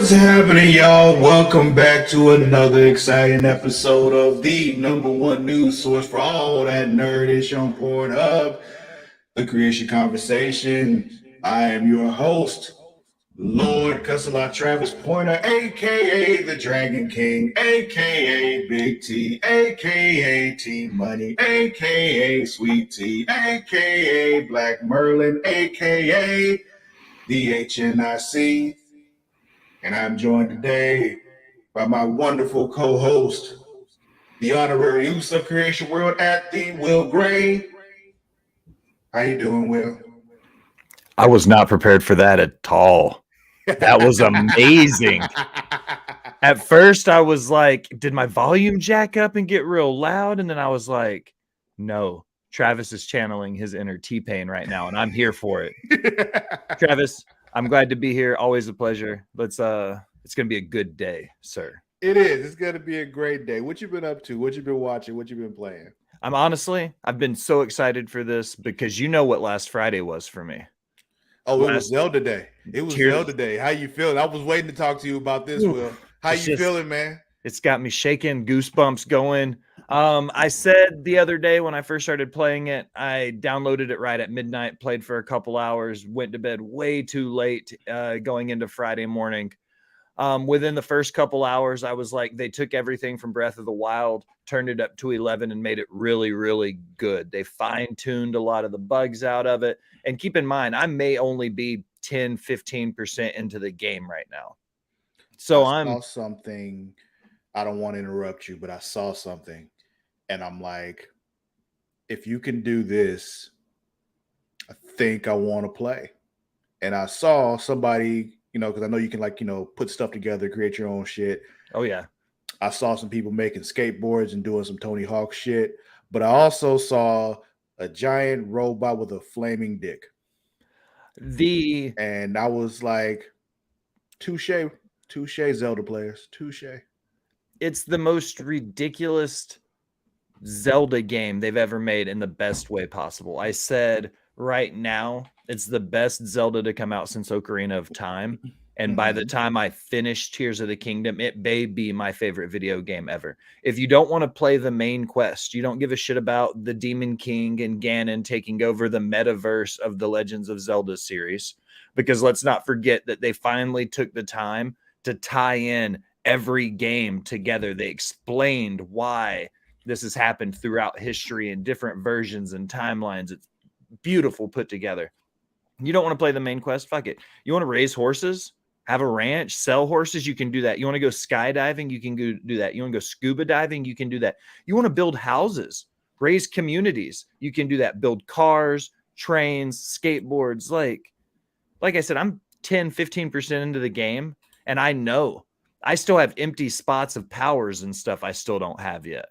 What's happening, y'all? Welcome back to another exciting episode of the number one news source for all that nerdish on Pornhub, the Creatia Conversation. I am your host, Lord Cussalot Travis Pointer, aka the Dragon King, aka Big T, aka T Money, aka Sweet T, aka Black Merlin, aka the HNIC. And I'm joined today by my wonderful co-host, the honorary use of Creation World at the Will Gray. How you doing, Will? I was not prepared for that at all. That was amazing. At first, I was like, did my volume jack up and get real loud? And then I was like, no, Travis is channeling his inner T-Pain right now, and I'm here for it. Travis, I'm glad to be here. Always a pleasure. It's going to be a good day, sir. It is. It's going to be a great day. What you been up to? What you been watching? What you been playing? I've been so excited for this because you know what last Friday was for me. Oh, it was Zelda Day. It was Zelda Day. How you feeling? I was waiting to talk to you about this, Will. How you feeling, man? It's got me shaking, goosebumps going. I said the other day when I first started playing it, I downloaded it right at midnight, played for a couple hours, went to bed way too late going into Friday morning. Within the first couple hours, I was like, they took everything from Breath of the Wild, turned it up to 11 and made it really, really good. They fine-tuned a lot of the bugs out of it. And keep in mind, I may only be 10, 15% into the game right now. So I saw something. I don't want to interrupt you, but I saw something. And I'm like, if you can do this, I think I want to play. And I saw somebody, because I know you can put stuff together, create your own shit. Oh, yeah. I saw some people making skateboards and doing some Tony Hawk shit. But I also saw a giant robot with a flaming dick. And I was like, touche, Zelda players, touche. It's the most ridiculous Zelda game they've ever made in the best way possible. I said right now, it's the best Zelda to come out since Ocarina of Time. And by the time I finish Tears of the Kingdom, it may be my favorite video game ever. If you don't want to play the main quest, you don't give a shit about the Demon King and Ganon taking over the metaverse of the Legends of Zelda series, because let's not forget that they finally took the time to tie in every game together. They explained why this has happened throughout history in different versions and timelines. It's beautiful put together. You don't want to play the main quest? Fuck it. You want to raise horses? Have a ranch, sell horses, you can do that. You want to go skydiving, you can go do that. You want to go scuba diving, you can do that. You want to build houses, raise communities, you can do that. Build cars, trains, skateboards. Like I said, I'm 10, 15% into the game, and I know I still have empty spots of powers and stuff I still don't have yet.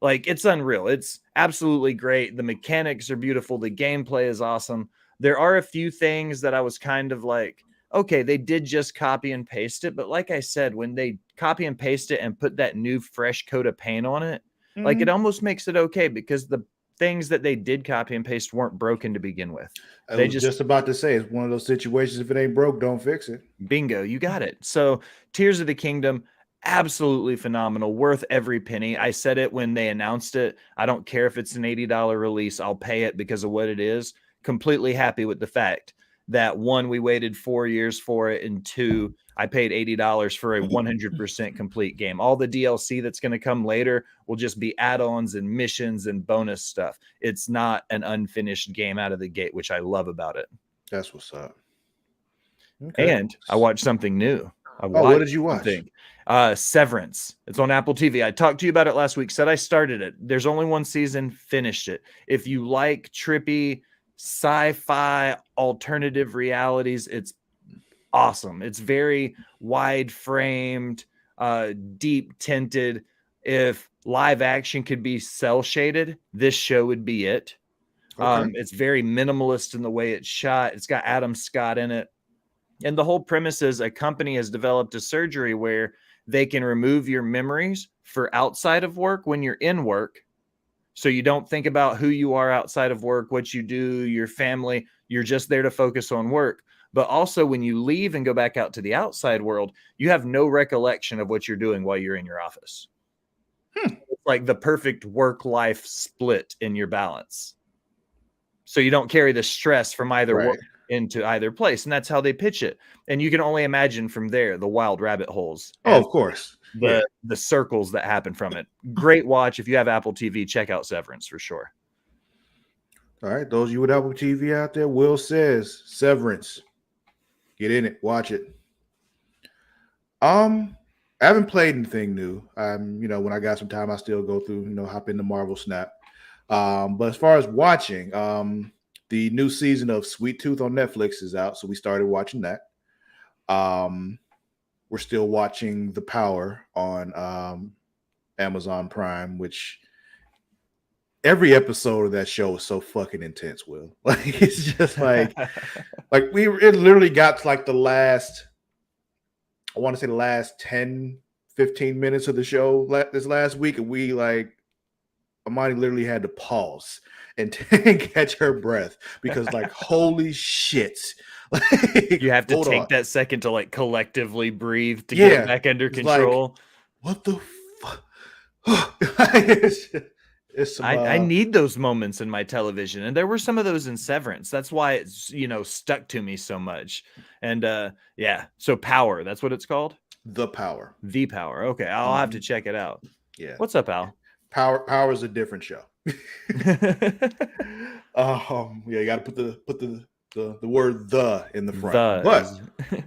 Like, it's unreal. It's absolutely great. The mechanics are beautiful. The gameplay is awesome. There are a few things that I was kind of like, okay, they did just copy and paste it. But like I said, when they copy and paste it and put that new fresh coat of paint on it, like it almost makes it okay because the things that they did copy and paste weren't broken to begin with. I was just about to say, it's one of those situations, if it ain't broke, don't fix it. Bingo, you got it. So Tears of the Kingdom, absolutely phenomenal, worth every penny. I said it when they announced it. I don't care if it's an $80 release. I'll pay it because of what it is. Completely happy with the fact that one, we waited 4 years for it, and two, I paid $80 for a 100% complete game. All the DLC that's going to come later will just be add-ons and missions and bonus stuff. It's not an unfinished game out of the gate, which I love about it. That's what's up. Okay. And I watched something new. What did you watch? Severance. It's on Apple TV. I talked to you about it last week, said I started it. There's only one season, finished it. If you like trippy sci-fi alternative realities, it's awesome. It's very wide framed, deep tinted. If live action could be cell shaded, this show would be it. Okay. It's very minimalist in the way it's shot. It's got Adam Scott in it. And the whole premise is a company has developed a surgery where they can remove your memories for outside of work when you're in work. So you don't think about who you are outside of work, what you do, your family. You're just there to focus on work. But also when you leave and go back out to the outside world, you have no recollection of what you're doing while you're in your office. It's like the perfect work-life split in your balance. So you don't carry the stress from either work into either place. And that's how they pitch it. And you can only imagine from there the wild rabbit holes. Oh, of course. The circles that happen from it. Great watch. If you have Apple TV, check out Severance for sure. All right, those of you with Apple TV out there, Will says Severance. Get in it, watch it. I haven't played anything new. When I got some time, I still go through, hop into Marvel Snap. But as far as watching, the new season of Sweet Tooth on Netflix is out, so we started watching that. We're still watching The Power on Amazon Prime, which every episode of that show is so fucking intense, Will. Like, it's just like it literally got to like the last 10, 15 minutes of the show this last week, and Amani literally had to pause and catch her breath because holy shit. You have to take that second to collectively breathe to get it back under control. What the fuck? I need those moments in my television, and there were some of those in Severance. That's why it's stuck to me so much. And so Power, that's what it's called. The Power. Okay, I'll have to check it out. Yeah. What's up, Al? Power is a different show. You got to put the word "the" in the front. But I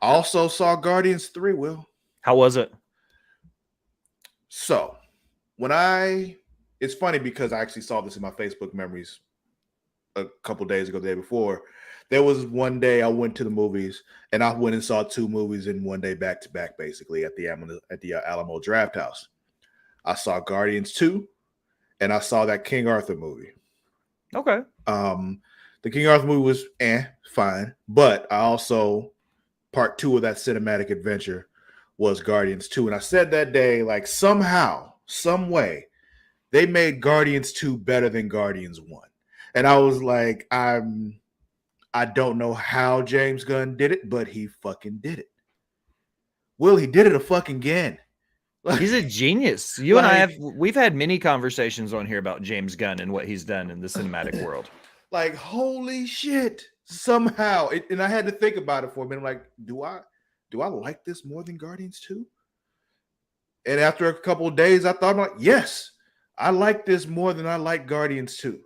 also saw Guardians 3. Will, how was it? So it's funny because I actually saw this in my Facebook memories a couple days ago, the day before. There was one day I went to the movies and I went and saw 2 movies in one day back to back, basically at the Alamo Draft House. I saw Guardians 2 and I saw that King Arthur movie. Okay. The King Arthur movie was fine, but I also part 2 of that cinematic adventure was Guardians 2. And I said that day, somehow, some way, they made Guardians 2 better than Guardians 1. And I was like, I don't know how James Gunn did it, but he fucking did it. Will, he did it again. He's a genius. You and we've had many conversations on here about James Gunn and what he's done in the cinematic world. Holy shit. Somehow. And I had to think about it for a minute. I'm like, do I like this more than Guardians 2? And after a couple of days, I thought, yes, I like this more than I like Guardians 2.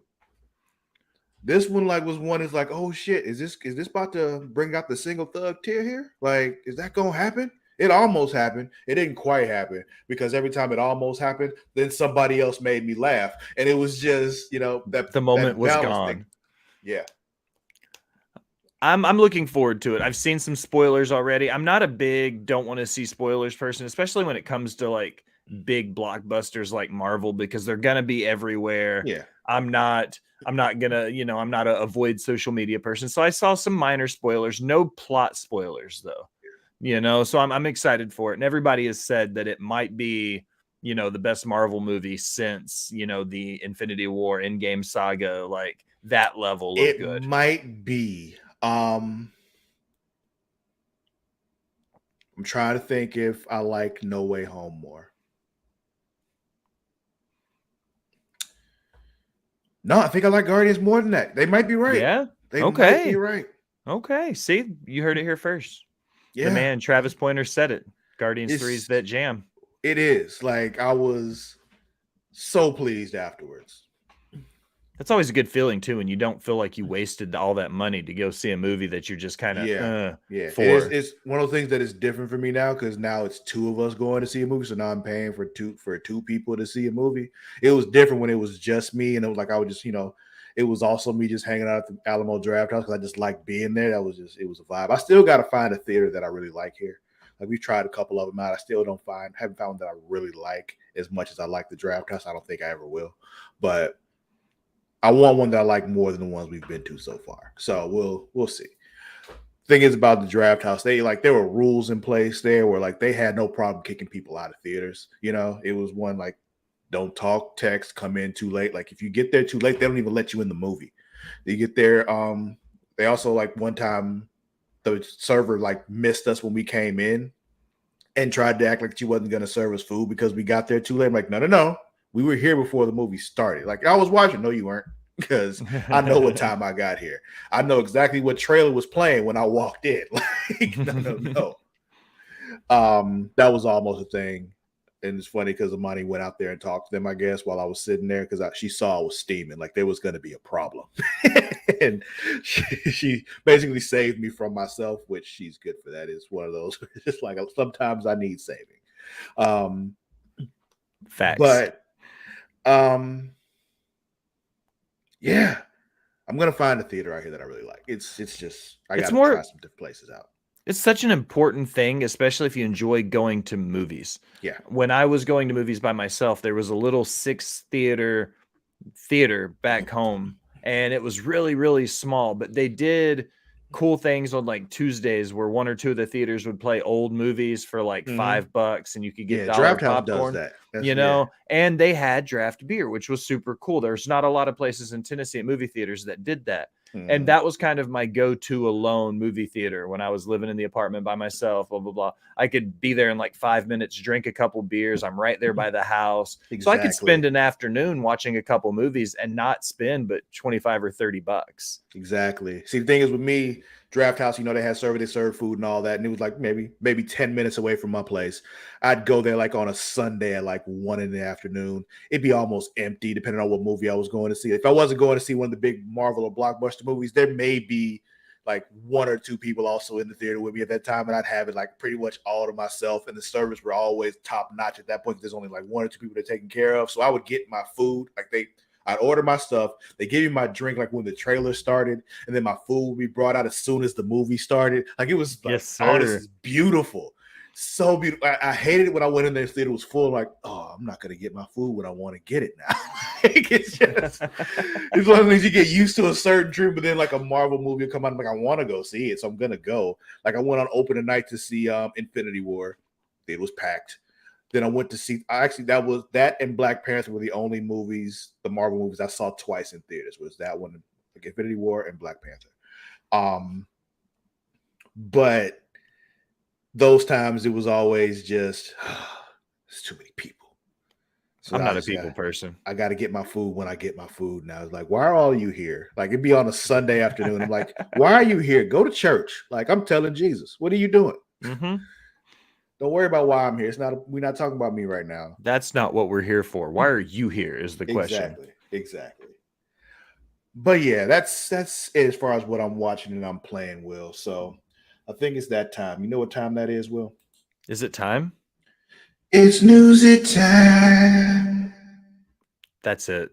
This one was one is oh shit, is this about to bring out the single thug tier here? Is that gonna happen? It almost happened. It didn't quite happen because every time it almost happened, then somebody else made me laugh. And it was just, that the moment was gone. Thing. Yeah. I'm looking forward to it. I've seen some spoilers already. I'm not a big don't want to see spoilers person, especially when it comes to big blockbusters like Marvel, because they're gonna be everywhere. Yeah. I'm not gonna, I'm not a avoid social media person. So I saw some minor spoilers, no plot spoilers though. So I'm excited for it. And everybody has said that it might be, the best Marvel movie since, the Infinity War Endgame saga, that level of good. It might be. I'm trying to think if I like No Way Home more. No, I think I like Guardians more than that. They might be right. Yeah. They might be right. Okay. See, you heard it here first. Yeah. The man, Travis Pointer, said it. Guardians 3 is that jam. It is. I was so pleased afterwards. That's always a good feeling too, when you don't feel like you wasted all that money to go see a movie that you're just kind of for. It's one of those things that is different for me now because now it's 2 of us going to see a movie, so now I'm paying for two people to see a movie. It was different when it was just me, and it was I would just it was also me just hanging out at the Alamo Draft House because I just liked being there. It was a vibe. I still got to find a theater that I really like here. We've tried a couple of them out. I still haven't found that I really like as much as I like the Draft House. I don't think I ever will, but I want one that I like more than the ones we've been to so far. So we'll see. Thing is about the Draft House, there were rules in place there where they had no problem kicking people out of theaters. It was one don't talk, text, come in too late. If you get there too late, they don't even let you in the movie. You get there. They also one time the server like missed us when we came in and tried to act like she wasn't going to serve us food because we got there too late. I'm like, no. We were here before the movie started. Like, I was watching. No, you weren't. Because I know what time I got here. I know exactly what trailer was playing when I walked in. Like, no. That was almost a thing. And it's funny because Amani went out there and talked to them, I guess, while I was sitting there because she saw I was steaming. Like, there was going to be a problem. And she basically saved me from myself, which she's good for that. It's one of those. It's like sometimes I need saving. Facts. But yeah, I'm gonna find a theater out here that I really like. It's just I gotta try some different places out. It's such an important thing, especially if you enjoy going to movies. Yeah. When I was going to movies by myself, there was a little 6 theater back home, and it was really, really small, but they did cool things on like Tuesdays where 1 or 2 of the theaters would play old movies for like $5 and you could get Draft House popcorn, does that. you know, and they had draft beer, which was super cool. There's not a lot of places in Tennessee at movie theaters that did that. And that was kind of my go-to alone movie theater when I was living in the apartment by myself, blah, blah, blah. I could be there in like 5 minutes, drink a couple beers. I'm right there by the house. Exactly. So I could spend an afternoon watching a couple movies and not spend but $25 or $30. Exactly. See, the thing is with me, Draft House, they had service, they served food and all that. And it was like maybe 10 minutes away from my place. I'd go there like on a Sunday at like 1 in the afternoon. It'd be almost empty depending on what movie I was going to see. If I wasn't going to see one of the big Marvel or blockbuster movies, there may be like 1 or 2 people also in the theater with me at that time. And I'd have it like pretty much all to myself. And the service were always top notch at that point. There's only like 1 or 2 people they're taking care of. So I would get my food. I'd order my stuff. They give me my drink like when the trailer started, and then my food would be brought out as soon as the movie started. Like it was like, yes, oh, this is beautiful. So beautiful. I hated it when I went in there. The theater was full. Like, oh, I'm not going to get my food when I want to get it now. It's one of the things you get used to a certain drink, but then like a Marvel movie will come out. I'm like, I want to go see it. So I'm going to go. Like I went on opening night to see Infinity War. It was packed. Then I went to see, that and Black Panther were the only movies, the Marvel movies I saw twice in theaters. Was that one, like Infinity War and Black Panther. But those times it was always just, there's too many people. So I'm not a people person. I got to get my food when I get my food now. It's like, why are all you here? Like it'd be on a Sunday afternoon. I'm like, why are you here? Go to church. Like I'm telling Jesus, what are you doing? Mm-hmm. Don't worry about why I'm here. We're not talking about me right now. That's not what we're here for. Why are you here is the question. Exactly. But yeah, that's it as far as what I'm watching and I'm playing, Will. So I think it's that time. You know what time that is, Will? Is it time? It's newsy time. That's it.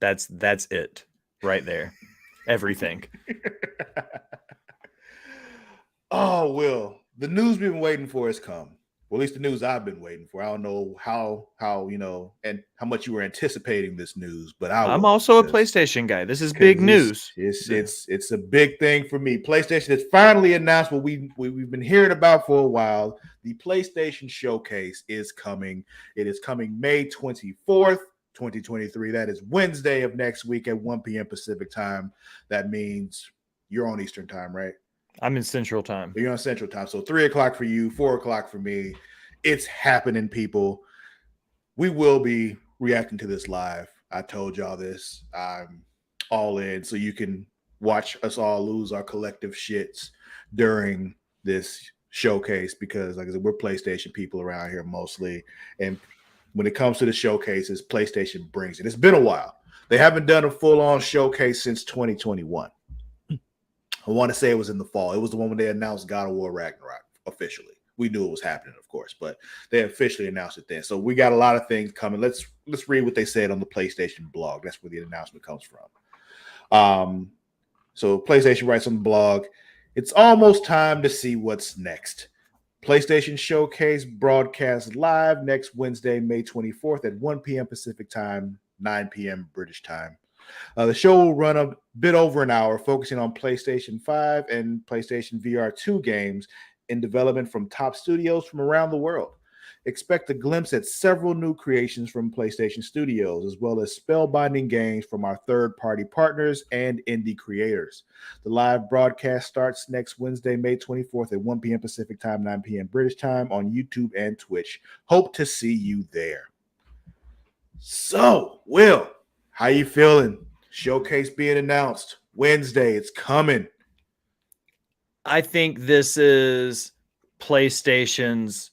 That's it right there. Everything. Oh, Will. The news we've been waiting for has come. Well, at least the news I've been waiting for. I don't know how and how much you were anticipating this news, but I'm also a PlayStation guy. This is big news. It's a big thing for me. PlayStation has finally announced what we've been hearing about for a while. The PlayStation Showcase is coming. It is coming May 24th, 2023. That is Wednesday of next week at 1 p.m. Pacific time. That means you're on Eastern time, right? I'm in Central time. You're on Central time. So 3 o'clock for you, 4 o'clock for me. It's happening, people. We will be reacting to this live. I told y'all this. I'm all in. So you can watch us all lose our collective shits during this showcase because, like I said, we're PlayStation people around here mostly. And when it comes to the showcases, PlayStation brings it. It's been a while. They haven't done a full-on showcase since 2021. I want to say it was in the fall. It was the one when they announced God of War Ragnarok officially. We knew it was happening, of course, but they officially announced it then. So we got a lot of things coming. Let's read what they said on the PlayStation blog. That's where the announcement comes from. So PlayStation writes on the blog, it's almost time to see what's next. PlayStation Showcase broadcast live next Wednesday, May 24th at 1 p.m. Pacific time, 9 p.m. British time. The show will run a bit over an hour, focusing on PlayStation 5 and PlayStation VR 2 games in development from top studios from around the world. expect a glimpse at several new creations from PlayStation Studios, as well as spellbinding games from our third-party partners and indie creators. The live broadcast starts next Wednesday, May 24th at 1 p.m. Pacific Time, 9 p.m. British Time on YouTube and Twitch. Hope to see you there. So, Will, how you feeling? Showcase being announced Wednesday. It's coming. I think this is PlayStation's,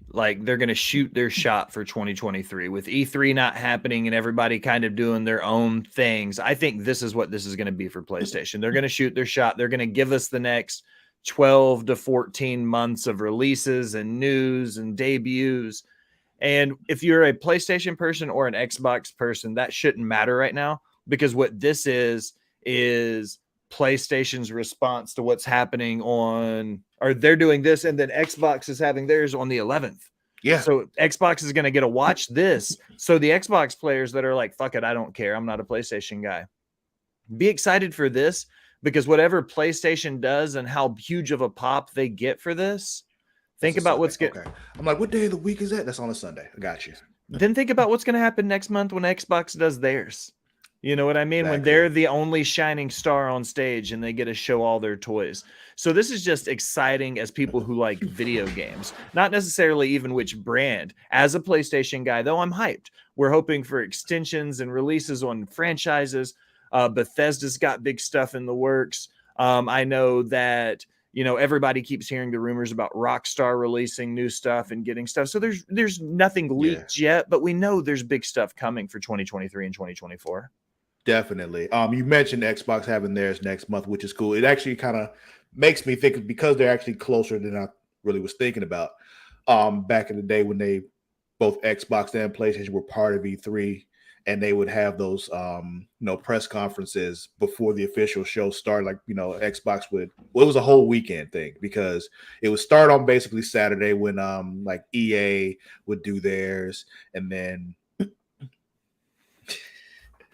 like, they're going to shoot their shot for 2023 with E3 not happening and everybody kind of doing their own things. I think this is what this is going to be for PlayStation. They're going to shoot their shot. They're going to give us the next 12 to 14 months of releases and news and debuts. And if you're a PlayStation person or an Xbox person, that shouldn't matter right now, because what this is PlayStation's response to what's happening or they're doing this, and then Xbox is having theirs on the 11th. Yeah. So Xbox is going to get to watch this. So the Xbox players that are like, fuck it, I don't care, I'm not a PlayStation guy, be excited for this, because whatever PlayStation does and how huge of a pop they get for this, think about what's good. Okay. I'm like, what day of the week is that? That's on a Sunday. I got you. Then think about what's going to happen next month when Xbox does theirs. You know what I mean? Exactly. When they're the only shining star on stage and they get to show all their toys. So this is just exciting as people who like video games, not necessarily even which brand. As a PlayStation guy, though, I'm hyped. We're hoping for extensions and releases on franchises. Bethesda's got big stuff in the works. I know that, you know, everybody keeps hearing the rumors about Rockstar releasing new stuff and getting stuff. So there's nothing leaked yet, but we know there's big stuff coming for 2023 and 2024. Definitely. You mentioned Xbox having theirs next month, which is cool. It actually kind of makes me think, because they're actually closer than I really was thinking about. Back in the day when they both Xbox and PlayStation were part of E3, and they would have those press conferences before the official show started. Like, Xbox it was a whole weekend thing, because it would start on basically Saturday when like EA would do theirs, and then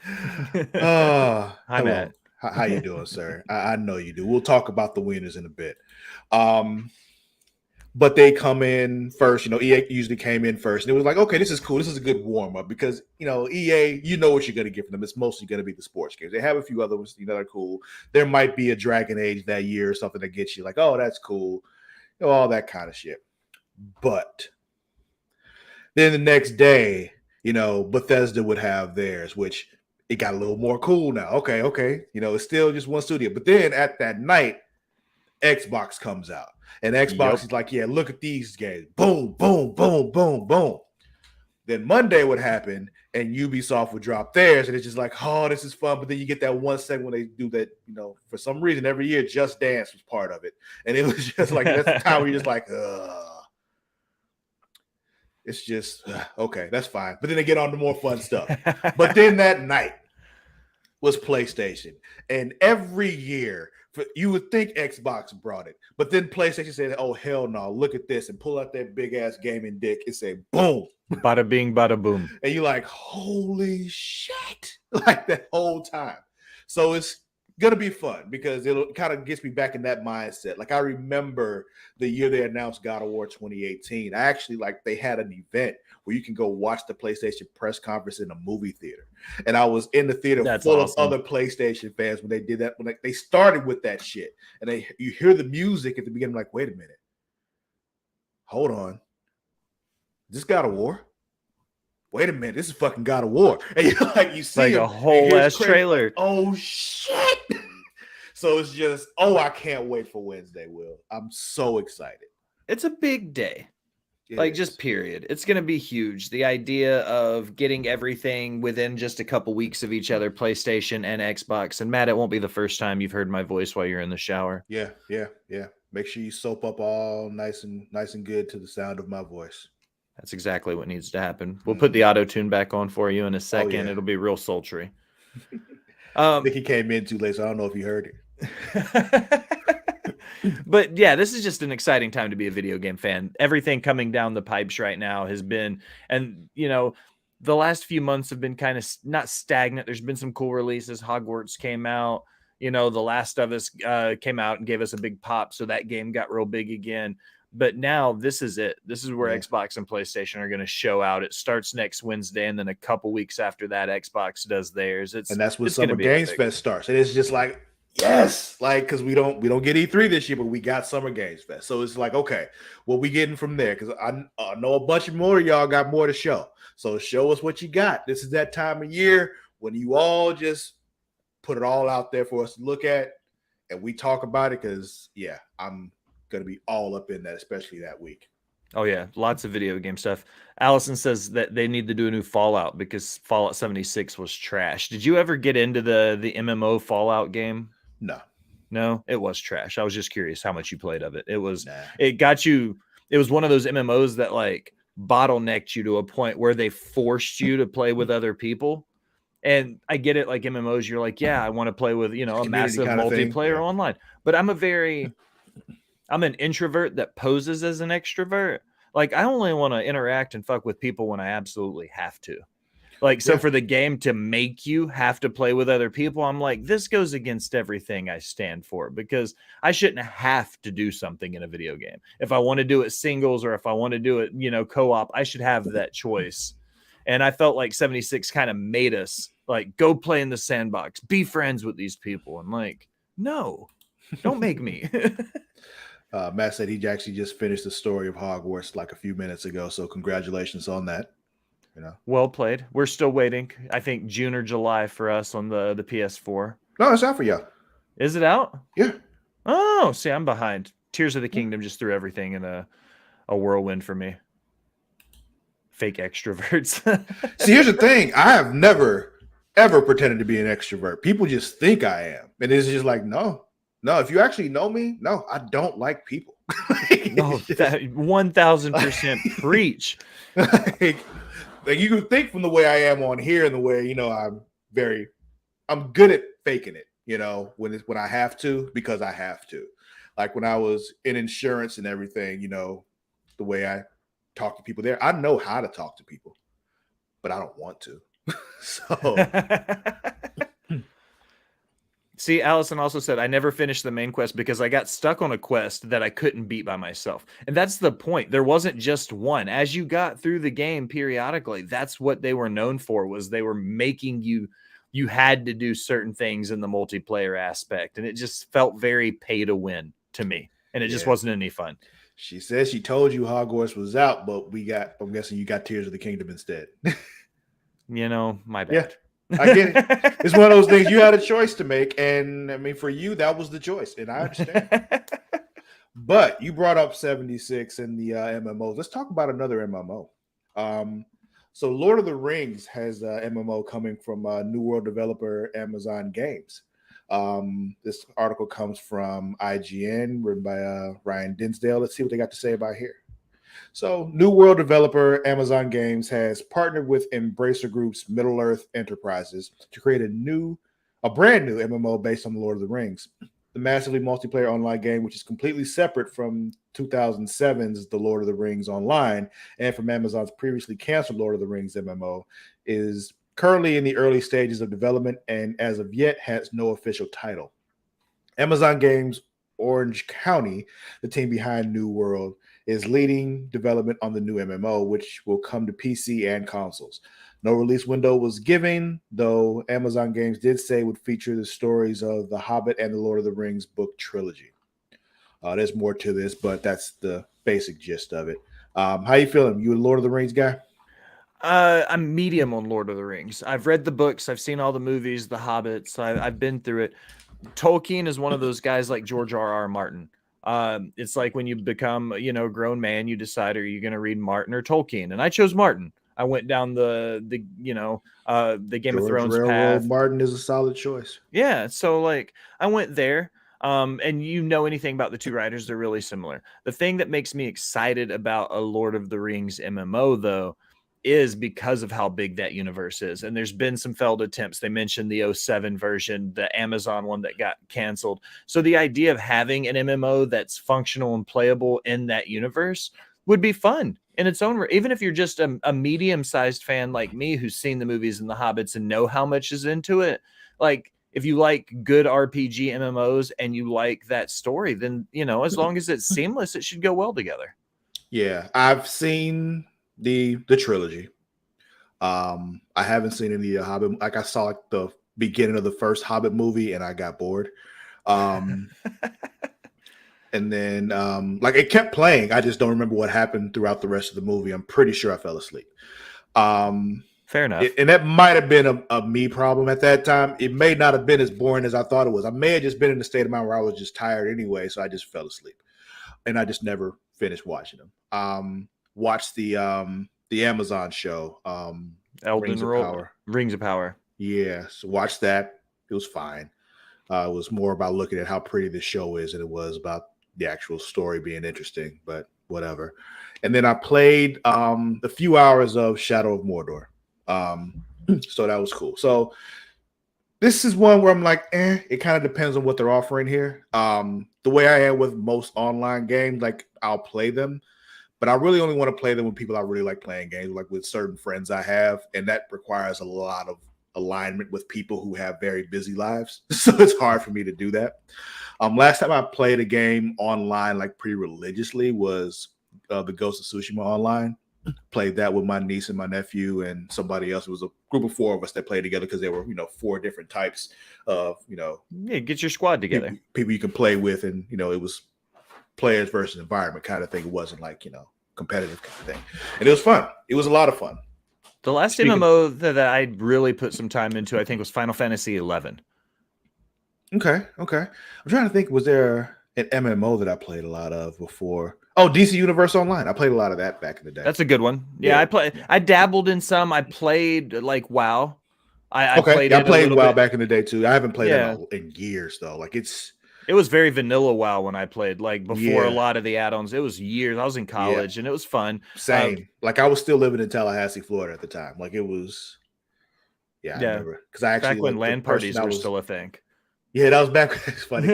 Hi, Matt. How you doing, sir? I know you do. We'll talk about the Wieners in a bit. But they come in first. EA usually came in first, and it was like, okay, this is cool. This is a good warm up, because EA, you know what you're going to get from them. It's mostly going to be the sports games. They have a few other ones that are cool. There might be a Dragon Age that year or something that gets you like, oh, that's cool, all that kind of shit. But then the next day, Bethesda would have theirs, which it got a little more cool now. Okay. It's still just one studio. But then at that night, Xbox comes out. And Xbox is like, yeah, look at these games. Boom, boom, boom, boom, boom. Then Monday would happen, and Ubisoft would drop theirs. And it's just like, oh, this is fun. But then you get that one second when they do that, for some reason, every year, Just Dance was part of it. And it was just like, that's the time where you're just like, it's just, okay, that's fine. But then they get on to more fun stuff. But then that night was PlayStation. And every year, you would think Xbox brought it. But then PlayStation said, oh, hell no, look at this. And pull out that big-ass gaming dick and say, boom. Bada bing, bada boom. And you're like, holy shit. Like that whole time. So it's going to be fun, because it kind of gets me back in that mindset. Like, I remember the year they announced God of War 2018. I actually, they had an event where you can go watch the PlayStation press conference in a movie theater. And I was in the theater full of other PlayStation fans when they did that. When they started with that shit. And you hear the music at the beginning, like, wait a minute. Hold on. Is this God of War? Wait a minute, this is fucking God of War. And you see like a whole ass trailer. Like, oh shit. So it's just, I can't wait for Wednesday, Will. I'm so excited. It's a big day. Just period. It's going to be huge. The idea of getting everything within just a couple weeks of each other, PlayStation and Xbox. And Matt, it won't be the first time you've heard my voice while you're in the shower. Yeah. Make sure you soap up all nice and good to the sound of my voice. That's exactly what needs to happen. We'll put the auto-tune back on for you in a second. Oh, yeah. It'll be real sultry. I think he came in too late, so I don't know if you heard it. But yeah, this is just an exciting time to be a video game fan. Everything coming down the pipes right now has been, and the last few months have been kind of not stagnant. There's been some cool releases. Hogwarts came out. The Last of Us came out and gave us a big pop, so that game got real big again. But now this is it. This is where Yeah. Xbox and PlayStation are going to show out. It starts next Wednesday, and then a couple weeks after that, Xbox does theirs. And that's when it's gonna Summer be Games epic. Fest starts. And it's just like, yes, like because we don't get E3 this year, but we got Summer Games Fest. So it's like, okay, what we getting from there? Because I know a bunch of more of y'all got more to show. So show us what you got. This is that time of year when you all just put it all out there for us to look at, and we talk about it. Because yeah, I'm gonna be all up in that, especially that week. Oh yeah, lots of video game stuff. Allison says that they need to do a new Fallout because Fallout 76 was trash. Did you ever get into the MMO Fallout game? No, it was trash. I was just curious how much you played of it. It was nah. it got you. It was one of those MMOs that like bottlenecked you to a point where they forced you to play with other people. And I get it, like MMOs, you're like, yeah, I want to play with, a Community massive kind of thing, multiplayer yeah. online. But I'm an introvert that poses as an extrovert. Like I only want to interact and fuck with people when I absolutely have to. Like, so Yeah. for the game to make you have to play with other people, I'm like, this goes against everything I stand for because I shouldn't have to do something in a video game. If I want to do it singles or if I want to do it, co-op, I should have that choice. And I felt like 76 kind of made us like, go play in the sandbox, be friends with these people. And like, no, don't make me. Matt said he actually just finished the story of Hogwarts like a few minutes ago. So congratulations on that. Well played. We're still waiting. I think June or July for us on the PS4. No, it's out for y'all. Is it out? Yeah. Oh, see, I'm behind. Tears of the Kingdom just threw everything in a whirlwind for me. Fake extroverts. See, here's the thing. I have never, ever pretended to be an extrovert. People just think I am. And it's just like, no. If you actually know me, no, I don't like people. No, 1000% preach. Like you can think from the way I am on here and the way, I'm good at faking it, when I have to, because I have to. Like when I was in insurance and everything, the way I talk to people there, I know how to talk to people, but I don't want to. So see, Allison also said, I never finished the main quest because I got stuck on a quest that I couldn't beat by myself. And that's the point. There wasn't just one. As you got through the game periodically, that's what they were known for, was they were making you had to do certain things in the multiplayer aspect. And it just felt very pay to win to me. And it just wasn't any fun. She says she told you Hogwarts was out, but I'm guessing you got Tears of the Kingdom instead. My bad. Yeah. I get it. It's one of those things you had a choice to make. And I mean, for you, that was the choice. And I understand. But you brought up 76 and the MMOs. Let's talk about another MMO. So Lord of the Rings has MMO coming from New World developer Amazon Games. This article comes from IGN, written by Ryan Dinsdale. Let's see what they got to say about here. So, New World developer Amazon Games has partnered with Embracer Group's Middle-earth Enterprises to create a brand new MMO based on the Lord of the Rings. The massively multiplayer online game, which is completely separate from 2007's The Lord of the Rings Online and from Amazon's previously canceled Lord of the Rings MMO, is currently in the early stages of development and as of yet has no official title. Amazon Games Orange County, the team behind New World, is leading development on the new MMO, which will come to PC and consoles. No release window was given, though Amazon Games did say it would feature the stories of The Hobbit and the Lord of the Rings book trilogy. There's more to this, but that's the basic gist of it. How you feeling? You a Lord of the Rings guy? I'm medium on Lord of the Rings. I've read the books. I've seen all the movies, The Hobbits. I've been through it. Tolkien is one of those guys like George R.R. Martin. It's like when you become, a grown man, you decide, are you going to read Martin or Tolkien? And I chose Martin. I went down the Game of Thrones path. Martin is a solid choice. Yeah. So like I went there. And anything about the two writers, they're really similar. The thing that makes me excited about a Lord of the Rings MMO though, is because of how big that universe is. And there's been some failed attempts. They mentioned the 07 version, the Amazon one that got canceled. So the idea of having an MMO that's functional and playable in that universe would be fun in its own. Even if you're just a medium-sized fan like me, who's seen the movies and the Hobbits and know how much is into it, like if you like good RPG MMOs and you like that story, then, you know, as long as it's seamless, it should go well together. Yeah, I've seen the trilogy. I haven't seen any of the Hobbit. Like I saw like the beginning of the first Hobbit movie and I got bored. And then like it kept playing. I just don't remember what happened throughout the rest of the movie. I'm pretty sure I fell asleep. Fair enough. And that might have been a me problem at that time. It may not have been as boring as I thought it was. I may have just been in a state of mind where I was just tired anyway, so I just fell asleep. And I just never finished watching them. Watched the Amazon show, Rings of Power. Yeah, so watched that. It was fine. It was more about looking at how pretty the show is than it was about the actual story being interesting, but whatever. And then I played a few hours of Shadow of Mordor. So that was cool. So this is one where I'm like, it kind of depends on what they're offering here. The way I am with most online games, like I'll play them, but I really only want to play them with people I really like playing games, like with certain friends I have, and that requires a lot of alignment with people who have very busy lives. So it's hard for me to do that. Last time I played a game online, like pretty religiously, was the Ghost of Tsushima online. Played that with my niece and my nephew and somebody else. It was a group of 4 of us that played together because there were, 4 different types of, yeah, get your squad together. People you can play with, and it was players versus environment kind of thing. It wasn't like, competitive kind of thing. And it was fun. It was a lot of fun. The last MMO that I really put some time into, I think, was Final Fantasy 11. Okay. I'm trying to think, was there an MMO that I played a lot of before? Oh, DC Universe Online. I played a lot of that back in the day. That's a good one. Yeah. I dabbled in some. I played like WoW. I played WoW back in the day too. I haven't played it in years though. Like it was very vanilla WoW when I played, like before a lot of the add-ons. It was years. I was in college and it was fun. Same. Like I was still living in Tallahassee, Florida at the time. Like it was. I remember because I actually back when LAN parties were still a thing. Yeah, that was back. It's funny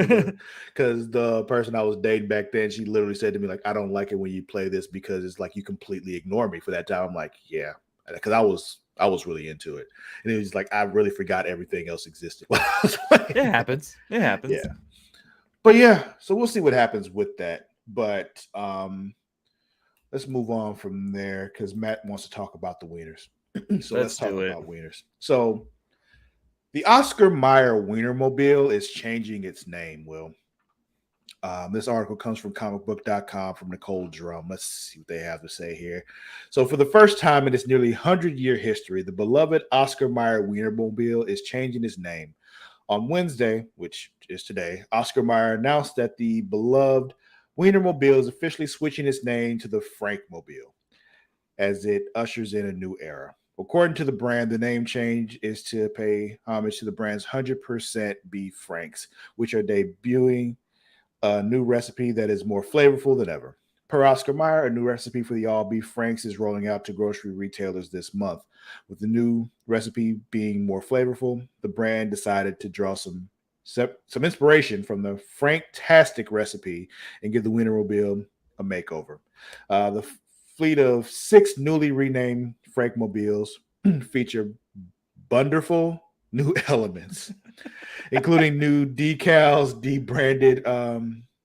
because the person I was dating back then, she literally said to me, like, I don't like it when you play this because it's like you completely ignore me for that time. I'm like, yeah, because I was really into it. And it was like, I really forgot everything else existed. It happens. Yeah. But yeah, so we'll see what happens with that. But let's move on from there because Matt wants to talk about the Wieners. So let's talk about Wieners. So the Oscar Myer Weinermobile is changing its name, Will. This article comes from comicbook.com from Nicole Drum. Let's see what they have to say here. So for the first time in its nearly 100-year history, the beloved Oscar Myer Weinermobile is changing its name. On Wednesday, which is today, Oscar Myer announced that the beloved Weinermobile is officially switching its name to the Frankmobile as it ushers in a new era. According to the brand, the name change is to pay homage to the brand's 100% beef franks, which are debuting a new recipe that is more flavorful than ever. Per Oscar Myer, a new recipe for the all-beef franks is rolling out to grocery retailers this month. With the new recipe being more flavorful, the brand decided to draw some inspiration from the Franktastic recipe and give the Weinermobile a makeover. The fleet of 6 newly renamed Frankmobiles feature wonderful new elements, including new decals,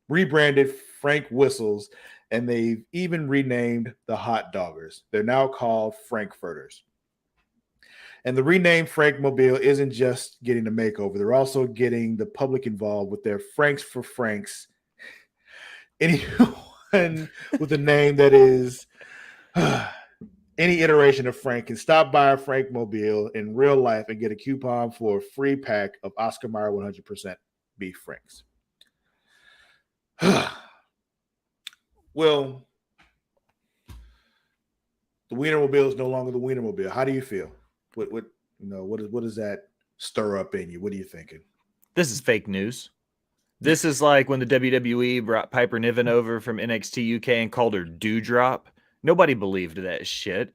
rebranded Frank whistles, and they've even renamed the hot doggers. They're now called Frankfurters. And the renamed Frankmobile isn't just getting a makeover. They're also getting the public involved with their Franks for Franks. Anyone with a name that is any iteration of Frank can stop by a Frankmobile in real life and get a coupon for a free pack of Oscar Myer 100% beef franks. Well, the Weinermobile is no longer the Weinermobile. How do you feel? What does that stir up in you? What are you thinking? This is fake news. This is like when the WWE brought Piper Niven over from NXT UK and called her Dewdrop. Nobody believed that shit.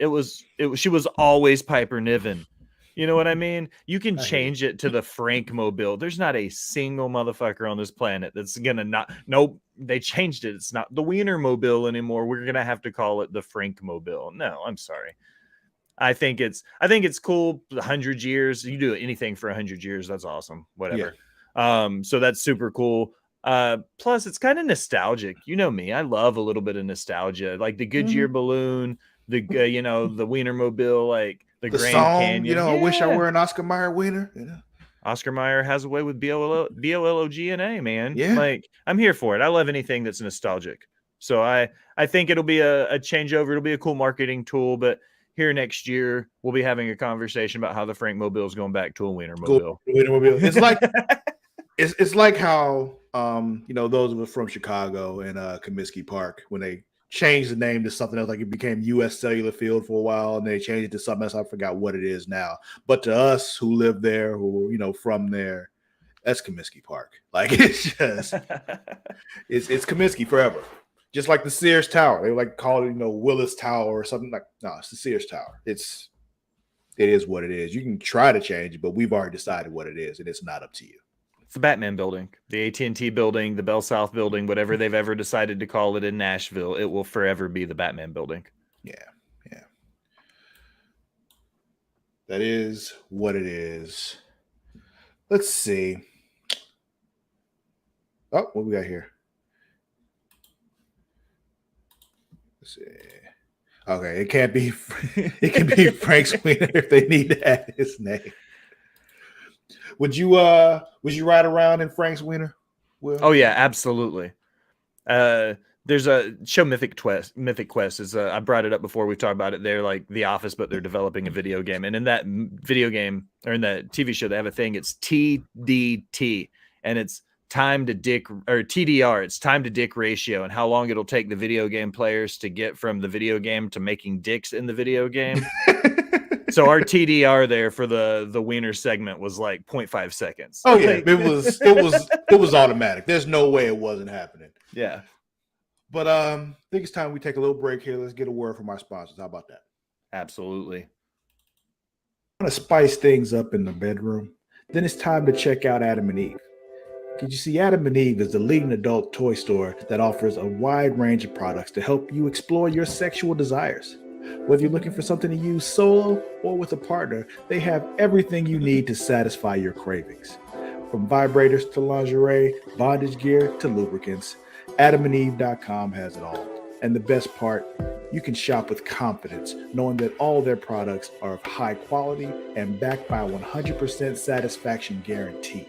She was always Piper Niven. You know what I mean? You can change it to the Frankmobile. There's not a single motherfucker on this planet that's gonna not. Nope, they changed it. It's not the Weinermobile anymore. We're gonna have to call it the Frankmobile. No, I'm sorry. I think it's cool. 100 years, you do anything for 100 years. That's awesome. Whatever. So that's super cool. Plus it's kind of nostalgic. You know me, I love a little bit of nostalgia, like the Goodyear balloon, the the Weinermobile, like the Grand song, Canyon. I wish I were an Oscar Myer Wiener. Oscar Myer has a way with BOLOGNA, man. Yeah. Like, I'm here for it. I love anything that's nostalgic. So I think it'll be a changeover. It'll be a cool marketing tool. But here next year, we'll be having a conversation about how the Frank Mobile is going back to a Weinermobile. It's like it's like how those of us from Chicago and Comiskey Park, when they changed the name to something else, like it became U.S. Cellular Field for a while, and they changed it to something else. I forgot what it is now. But to us who live there, who from there, that's Comiskey Park. Like, it's just it's Comiskey forever. Just like the Sears Tower, they like call it Willis Tower or something. Like, no, it's the Sears Tower. It is what it is. You can try to change it, but we've already decided what it is, and it's not up to you. It's the Batman building, the AT&T building, the Bell South building, whatever they've ever decided to call it in Nashville. It will forever be the Batman building. Yeah. That is what it is. Let's see. Oh, what we got here? Let's see. Okay, it can't be. It can be Frank's Wiener if they need to add his name. Would you ride around in Frank's Wiener, Will? Oh yeah, absolutely. There's a show, Mythic Quest. Mythic Quest is I brought it up before. We've talked about it. They're like The Office, but they're developing a video game. And in that video game, or in that TV show, they have a thing. It's TDT, and it's time to dick, or TDR. It's time to dick ratio, and how long it'll take the video game players to get from the video game to making dicks in the video game. So our TDR there for the Wiener segment was like 0.5 seconds. Oh yeah, it was automatic. There's no way it wasn't happening. Yeah. But I think it's time we take a little break here. Let's get a word from our sponsors. How about that? Absolutely. Want to spice things up in the bedroom? Then it's time to check out Adam and Eve. Because you see, Adam and Eve is the leading adult toy store that offers a wide range of products to help you explore your sexual desires. Whether you're looking for something to use solo or with a partner, they have everything you need to satisfy your cravings. From vibrators to lingerie, bondage gear to lubricants, AdamandEve.com has it all. And the best part, you can shop with confidence, knowing that all their products are of high quality and backed by a 100% satisfaction guarantee.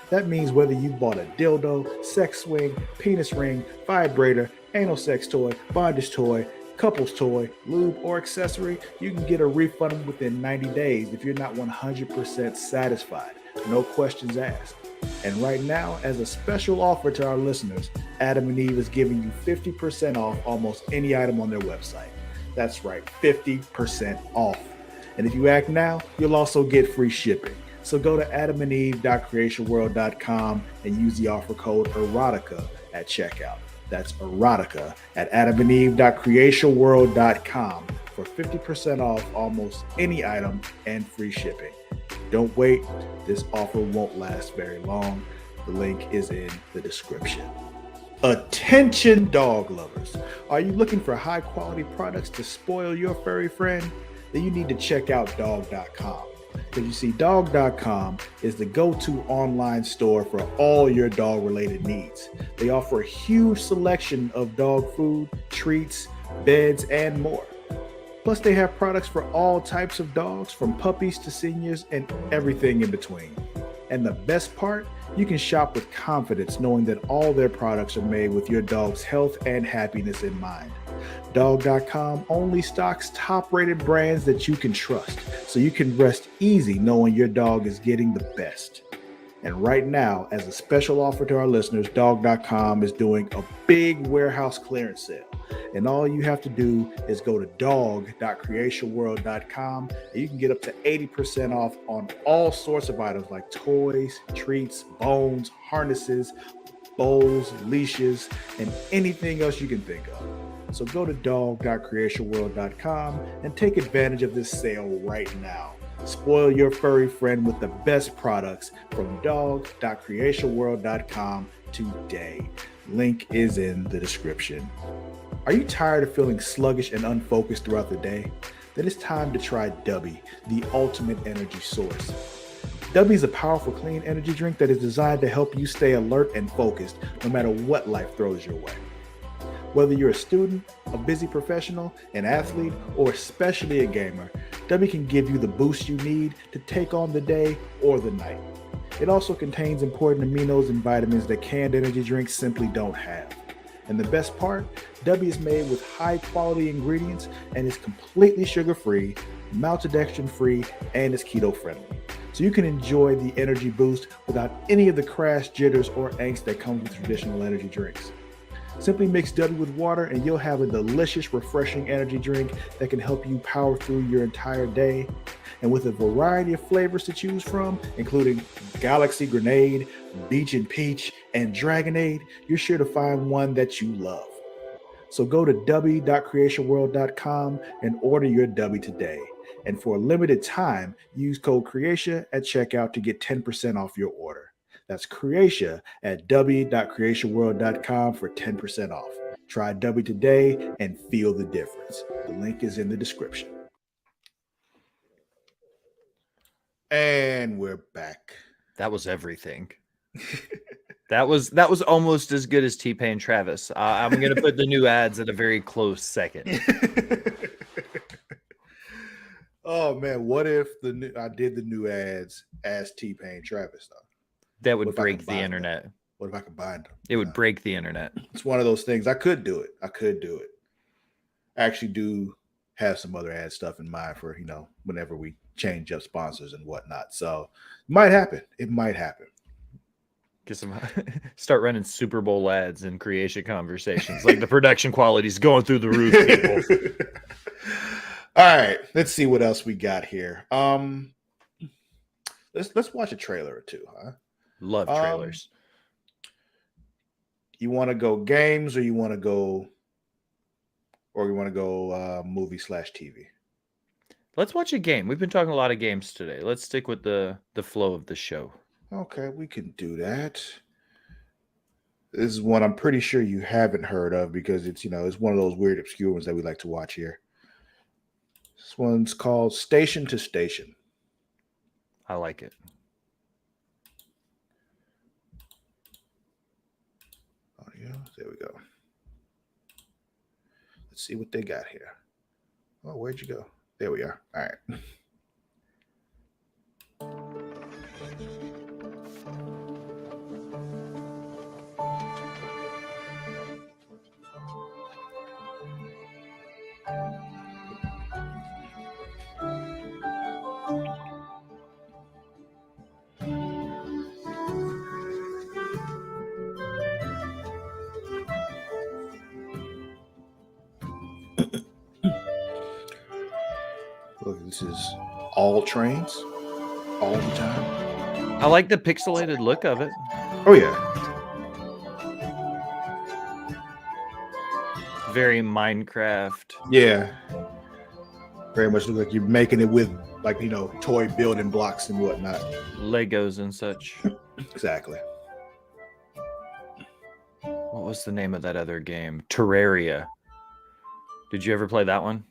That means whether you bought a dildo, sex swing, penis ring, vibrator, anal sex toy, bondage toy, couples toy, lube, or accessory, you can get a refund within 90 days if you're not 100% satisfied. No questions asked. And right now, as a special offer to our listeners, Adam and Eve is giving you 50% off almost any item on their website. That's right, 50% off. And if you act now, you'll also get free shipping. So go to adamandeve.creationworld.com and use the offer code erotica at checkout. That's erotica at adamandeve.creationworld.com for 50% off almost any item and free shipping. Don't wait. This offer won't last very long. The link is in the description. Attention, dog lovers. Are you looking for high quality products to spoil your furry friend? Then you need to check out dog.com. Because you see, dog.com is the go-to online store for all your dog-related needs. They offer a huge selection of dog food, treats, beds, and more. Plus, they have products for all types of dogs, from puppies to seniors and everything in between. And the best part, you can shop with confidence knowing that all their products are made with your dog's health and happiness in mind. Dog.com only stocks top-rated brands that you can trust, so you can rest easy knowing your dog is getting the best. And right now, as a special offer to our listeners, Dog.com is doing a big warehouse clearance sale. And all you have to do is go to dog.creationworld.com and you can get up to 80% off on all sorts of items like toys, treats, bones, harnesses, bowls, leashes, and anything else you can think of. So go to dog.creationworld.com and take advantage of this sale right now. Spoil your furry friend with the best products from dog.creationworld.com today. Link is in the description. Are you tired of feeling sluggish and unfocused throughout the day? then it's time to try Dubby, the ultimate energy source. Dubby is a powerful, clean energy drink that is designed to help you stay alert and focused no matter what life throws your way. Whether you're a student, a busy professional, an athlete, or especially a gamer, Dubby can give you the boost you need to take on the day or the night. It also contains important aminos and vitamins that canned energy drinks simply don't have. And the best part, Dubby is made with high quality ingredients and is completely sugar-free, maltodextrin-free, and is keto-friendly. So you can enjoy the energy boost without any of the crash, jitters, or angst that comes with traditional energy drinks. Simply mix Dubby with water and you'll have a delicious, refreshing energy drink that can help you power through your entire day. And with a variety of flavors to choose from, including Galaxy Grenade, Beach and Peach, and Dragonade, you're sure to find one that you love. So go to dubby.creationworld.com and order your Dubby today. And for a limited time, use code Creatia at checkout to get 10% off your order. That's Creatia at w.creationworld.com for 10% off. Try Dubby today and feel the difference. The link is in the description. And we're back. That was everything. That was almost as good as T-Pain Travis. I'm going to put the new ads at a very close second. Oh man, what if I did the new ads as T-Pain Travis though? That would break the internet. What if I combined them? It would break the internet. It's one of those things. I could do it. I actually do have some other ad stuff in mind for, whenever we change up sponsors and whatnot. So it might happen. Get some start running Super Bowl ads and Creatia Conversations. Like the production quality is going through the roof, people. All right, let's see what else we got here. Let's watch a trailer or two, huh? Love trailers. You want to go games or you want to go movie/TV? Let's watch a game. We've been talking a lot of games today. Let's stick with the flow of the show. Okay, we can do that. This is one I'm pretty sure you haven't heard of because it's one of those weird obscure ones that we like to watch here. This one's called Station to Station. I like it. Oh yeah, there we go. Let's see what they got here. Oh, where'd you go? There we are. All right. Look, this is all trains, all the time. I like the pixelated look of it. Oh, yeah. Very Minecraft. Yeah. Very much look like you're making it with, toy building blocks and whatnot. Legos and such. Exactly. What was the name of that other game? Terraria. Did you ever play that one?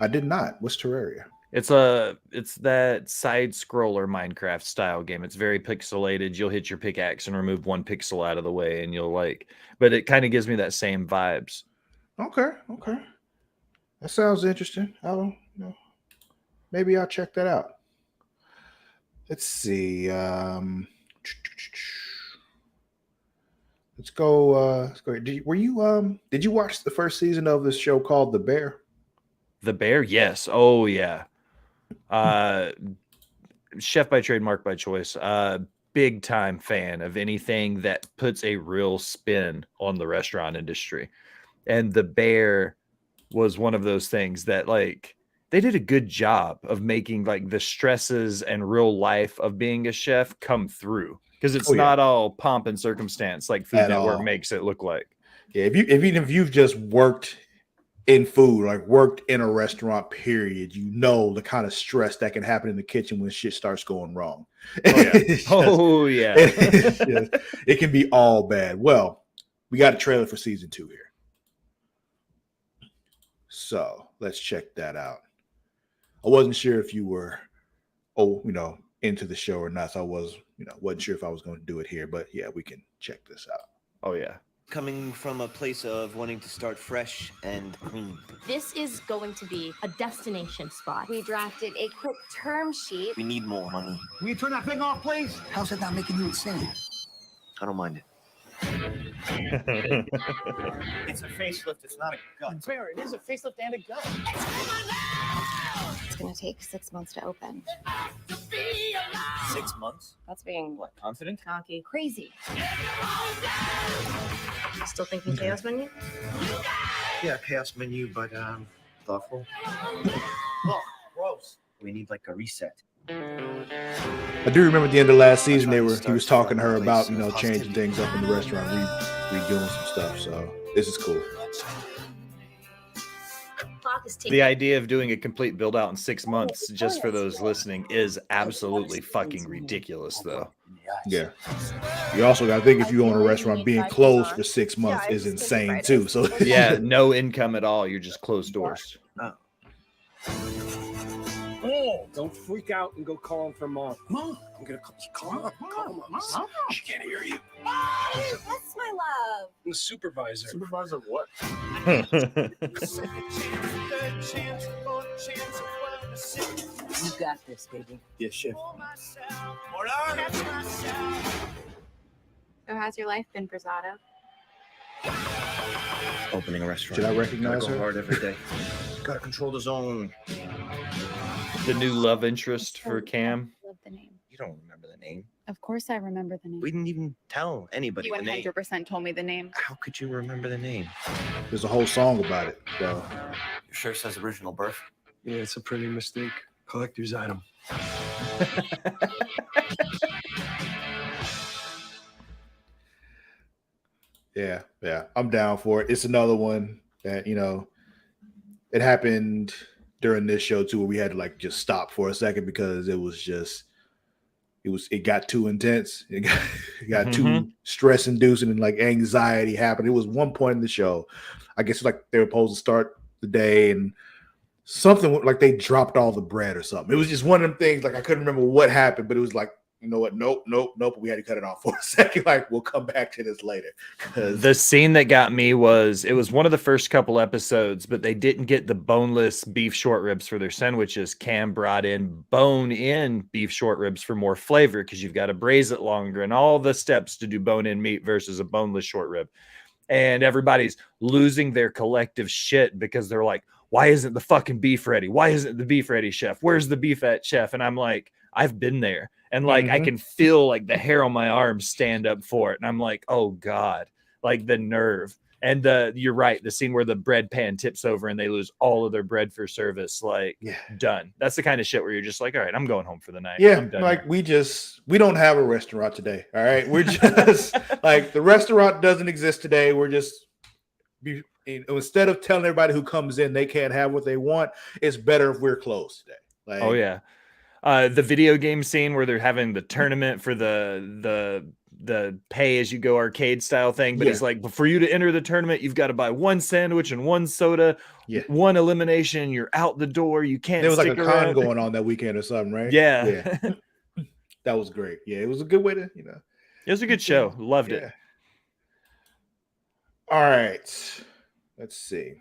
I did not. What's Terraria? It's that side scroller Minecraft style game. It's very pixelated. You'll hit your pickaxe and remove one pixel out of the way, and but it kind of gives me that same vibes. Okay. That sounds interesting. Maybe I'll check that out. Let's see. Let's go. Did you watch the first season of this show called The Bear? The Bear? Yes. Oh yeah. Chef by trade, mark by choice. Big time fan of anything that puts a real spin on the restaurant industry. And The Bear was one of those things that they did a good job of making the stresses and real life of being a chef come through, because it's not all pomp and circumstance like Food Network makes it look like. Yeah, even if you've just worked in food, worked in a restaurant, period, the kind of stress that can happen in the kitchen when shit starts going wrong. Oh yeah. It can be all bad. Well, we got a trailer for season 2 here. So let's check that out. I wasn't sure if you were, into the show or not. So I wasn't sure if I was going to do it here, but yeah, we can check this out. Oh yeah. Coming from a place of wanting to start fresh and clean. This is going to be a destination spot. We drafted a quick term sheet. We need more money. Will you turn that thing off, please? How's that not making you insane? I don't mind it. It's a facelift. It's not a gun. Fair. It is a facelift and a gun. It's going to take 6 months to open. 6 months? That's being What? Confident? cocky. Crazy. Still thinking chaos menu? Yeah, chaos menu, but thoughtful. Oh, gross. We need like a reset. I do remember at the end of last season, he was talking to her about, changing things up in the restaurant, redoing some stuff. So this is cool. Clock is ticking. The idea of doing a complete build out in 6 months, just for those listening, is absolutely fucking ridiculous, though. Yeah. You also got to think if you own a restaurant, being closed for 6 months is insane too. So Yeah, no income at all. You're just closed doors. Oh, don't freak out and go calling for mom. Mom, I'm gonna call mom. She can't hear you. That's my love. I'm the supervisor. Supervisor of what? You got this, baby. Yeah, chef. So how's your life been, Brazado? Opening a restaurant. Did I recognize Gotta go her? hard every day. Gotta control the zone. The new love interest for Cam. Love the name. You don't remember the name. Of course I remember the name. We didn't even tell anybody You the name. 100% told me the name. How could you remember the name? there's a whole song about it. So Your shirt says original birth. Yeah, it's a pretty mistake. Collector's item. yeah, I'm down for it. It's another one that, it happened during this show too, where we had to just stop for a second because it got too intense. It got too stress inducing and anxiety happened. It was one point in the show, I guess they were supposed to start the day and something they dropped all the bread or something. It was just one of them things. I couldn't remember what happened, but it was you know what? Nope. We had to cut it off for a second. We'll come back to this later. The scene that got me was, it was one of the first couple episodes, but they didn't get the boneless beef short ribs for their sandwiches. Cam brought in bone-in beef short ribs for more flavor because you've got to braise it longer and all the steps to do bone-in meat versus a boneless short rib. And everybody's losing their collective shit because they're like, why isn't the fucking beef ready? Why isn't the beef ready, chef? Where's the beef at, chef? And I'm like, I've been there. And I can feel the hair on my arms stand up for it. And I'm like, oh God, the nerve. And you're right. The scene where the bread pan tips over and they lose all of their bread for service, done. That's the kind of shit where you're just all right, I'm going home for the night. Yeah, I'm done here. we don't have a restaurant today. All right. We're just the restaurant doesn't exist today. We're just instead of telling everybody who comes in they can't have what they want, it's better if we're closed today. Oh yeah. The video game scene where they're having the tournament for the pay as you go arcade style thing, but he's like, for you to enter the tournament, you've got to buy one sandwich and one soda, one elimination, you're out the door. You can't. There was stick a around. con going on that weekend or something, right? Yeah. That was great. Yeah, it was a good way to, It was a good show. Loved it. All right. Let's see.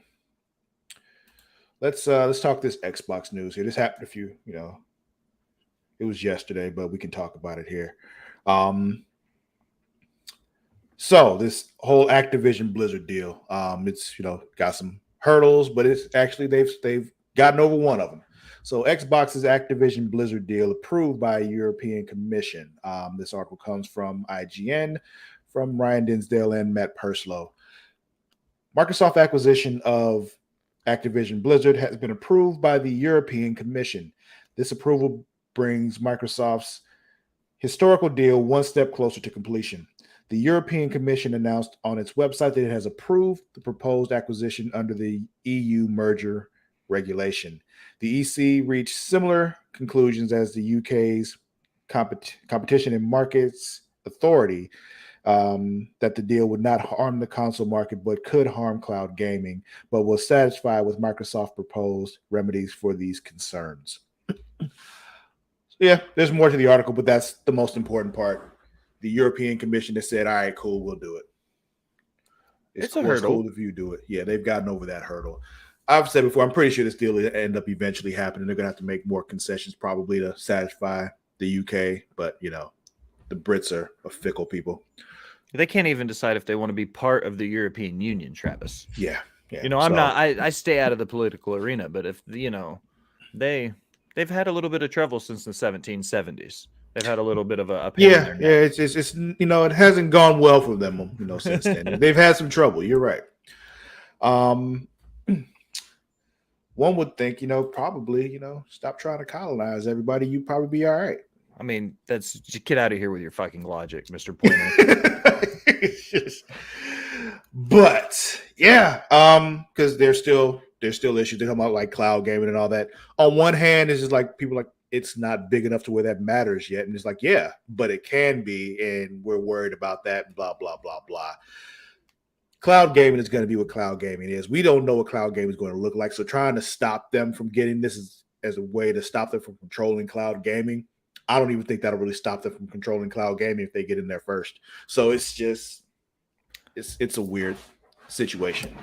Let's talk this Xbox news here. This happened it was yesterday, but we can talk about it here. So this whole Activision Blizzard deal, it's got some hurdles, but it's actually they've gotten over one of them. So Xbox's Activision Blizzard deal approved by a European Commission. This article comes from IGN, from Ryan Dinsdale and Matt Purslow. Microsoft acquisition of Activision Blizzard has been approved by the European Commission. This approval brings Microsoft's historical deal one step closer to completion. The European Commission announced on its website that it has approved the proposed acquisition under the EU merger regulation. The EC reached similar conclusions as the UK's Competition and Markets Authority that the deal would not harm the console market, but could harm cloud gaming, but was satisfied with Microsoft's proposed remedies for these concerns. Yeah, there's more to the article, but that's the most important part. The European Commission has said, all right, cool, we'll do it. It's a hurdle. Cool if you do it. Yeah, they've gotten over that hurdle. I've said before, I'm pretty sure this deal will end up eventually happening. They're going to have to make more concessions probably to satisfy the UK, but, you know, the Brits are a fickle people. They can't even decide if they want to be part of the European Union, Travis. Yeah. You know, I'm not, I stay out of the political arena, but if, you know, they've had a little bit of trouble since the 1770s. They've had a little bit of a pain in their neck. It's you know, it hasn't gone well for them, you know, since then. They've had some trouble. You're right. One would think, you know, probably, you know, stop trying to colonize everybody. You'd probably be all right. I mean, just get out of here with your fucking logic, Mr. Pointer. But yeah, because there's still issues. They come out like cloud gaming and all that. On one hand, it's just like people like it's not big enough to where that matters yet, and it's like, yeah, but it can be, and we're worried about that. And blah blah blah blah. Cloud gaming is going to be what cloud gaming is. We don't know what cloud gaming is going to look like. So trying to stop them from getting this as a way to stop them from controlling cloud gaming, I don't even think that'll really stop them from controlling cloud gaming if they get in there first. So it's just it's a weird situation.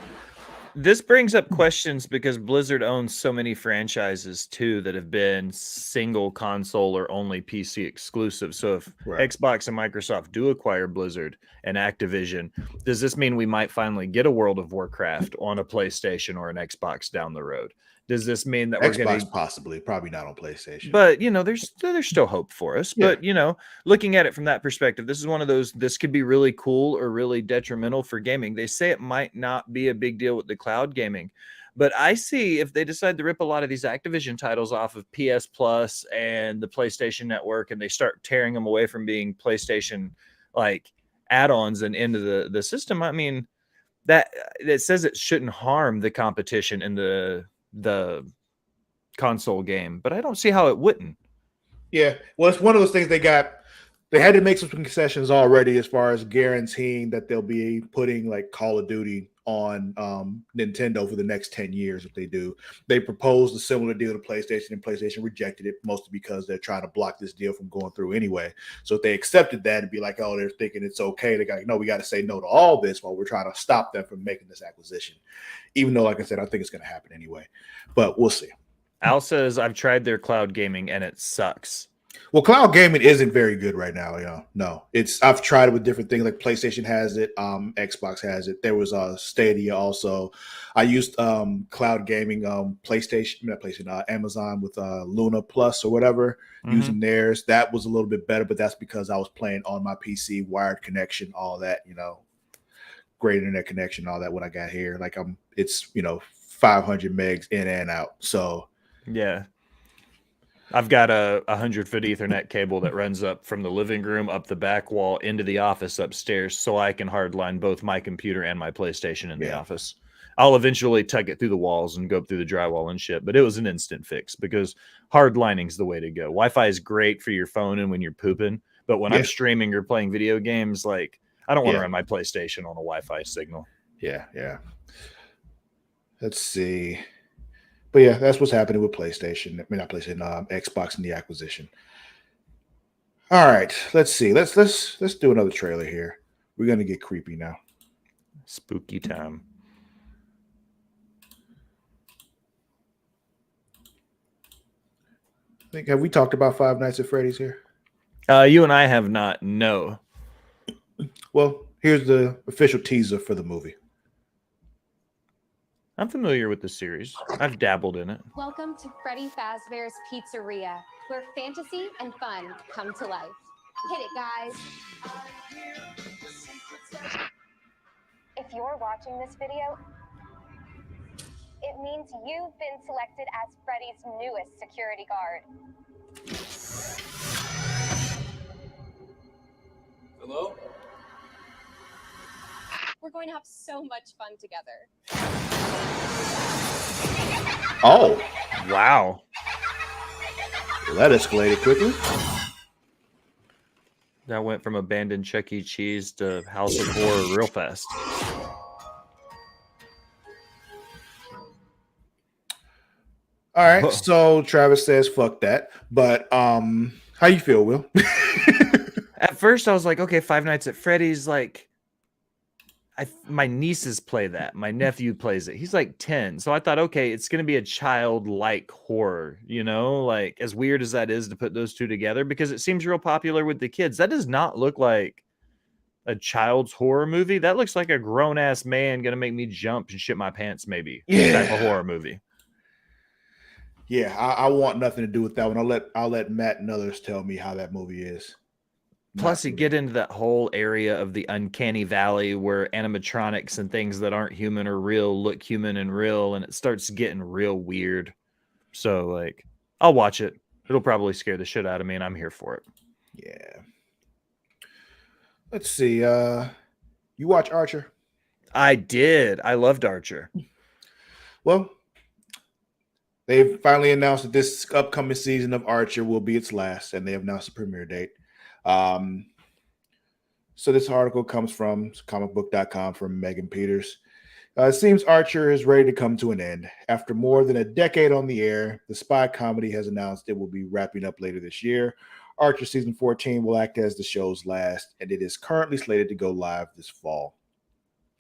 This brings up questions because Blizzard owns so many franchises too that have been single console or only PC exclusive. So if Xbox and Microsoft do acquire Blizzard and Activision, does this mean we might finally get a World of Warcraft on a PlayStation or an Xbox down the road? Does this mean that we're going to possibly, probably not on PlayStation? But you know, there's still hope for us. Yeah. But you know, looking at it from that perspective, this is one of those. This could be really cool or really detrimental for gaming. They say it might not be a big deal with the cloud gaming, but I see if they decide to rip a lot of these Activision titles off of PS Plus and the PlayStation Network, and they start tearing them away from being PlayStation like add-ons and into the system. I mean, that it says it shouldn't harm the competition in the console game, but I don't see how it wouldn't. Yeah, well, it's one of those things they had to make some concessions already as far as guaranteeing that they'll be putting like Call of Duty on Nintendo for the next 10 years if they do. They proposed a similar deal to PlayStation, and PlayStation rejected it, mostly because they're trying to block this deal from going through anyway. So if they accepted that, it'd be like, oh, they're thinking it's okay. They got, no, we got to say no to all this while we're trying to stop them from making this acquisition. Even though, like I said, I think it's going to happen anyway. But we'll see. Al says, I've tried their cloud gaming and it sucks. Well, cloud gaming isn't very good right now. You know, no, I've tried it with different things. Like PlayStation has it, Xbox has it. There was Stadia also. I used cloud gaming, Amazon with Luna Plus or whatever, using theirs. That was a little bit better, but that's because I was playing on my PC, wired connection, all that. You know, great internet connection, all that. What I got here, like it's 500 megs in and out. So yeah. I've got a 100-foot Ethernet cable that runs up from the living room, up the back wall, into the office upstairs, so I can hardline both my computer and my PlayStation in the office. I'll eventually tug it through the walls and go up through the drywall and shit, but it was an instant fix because hardlining's the way to go. Wi-Fi is great for your phone and when you're pooping, but when I'm streaming or playing video games, like I don't want to run my PlayStation on a Wi-Fi signal. Yeah. Let's see. But yeah, that's what's happening with PlayStation. I mean, not PlayStation, Xbox and the acquisition. All right, let's see. Let's do another trailer here. We're gonna get creepy now. Spooky time. Have we talked about Five Nights at Freddy's here? You and I have not. No. Well, here's the official teaser for the movie. I'm familiar with the series. I've dabbled in it. Welcome to Freddy Fazbear's Pizzeria, where fantasy and fun come to life. Hit it, guys. If you're watching this video, it means you've been selected as Freddy's newest security guard. Hello? We're going to have so much fun together. Oh, wow. Well, that escalated quickly. That went from abandoned Chuck E. Cheese to House of Horror real fast. All right, Whoa. so Travis says fuck that. But how you feel, Will? At first, I was like, okay, Five Nights at Freddy's. Like, my nieces play that. My nephew plays it. He's like 10, so I thought, okay, it's gonna be a childlike horror. You know, like as weird as that is to put those two together, because it seems real popular with the kids. That does not look like a child's horror movie. That looks like a grown ass man gonna make me jump and shit my pants, maybe. Type of horror movie. Yeah, I want nothing to do with that one. I'll let Matt and others tell me how that movie is. Plus, you get into that whole area of the uncanny valley where animatronics and things that aren't human or real look human and real, and it starts getting real weird. So, like, I'll watch it. It'll probably scare the shit out of me, and I'm here for it. Yeah. Let's see. You watch Archer? I did. I loved Archer. Well, they've finally announced that this upcoming season of Archer will be its last, and they have announced the premiere date. So this article comes from comicbook.com from Megan Peters. It seems Archer is ready to come to an end. After more than a decade on the air, the spy comedy has announced it will be wrapping up later this year. Archer season 14 will act as the show's last, and it is currently slated to go live this fall.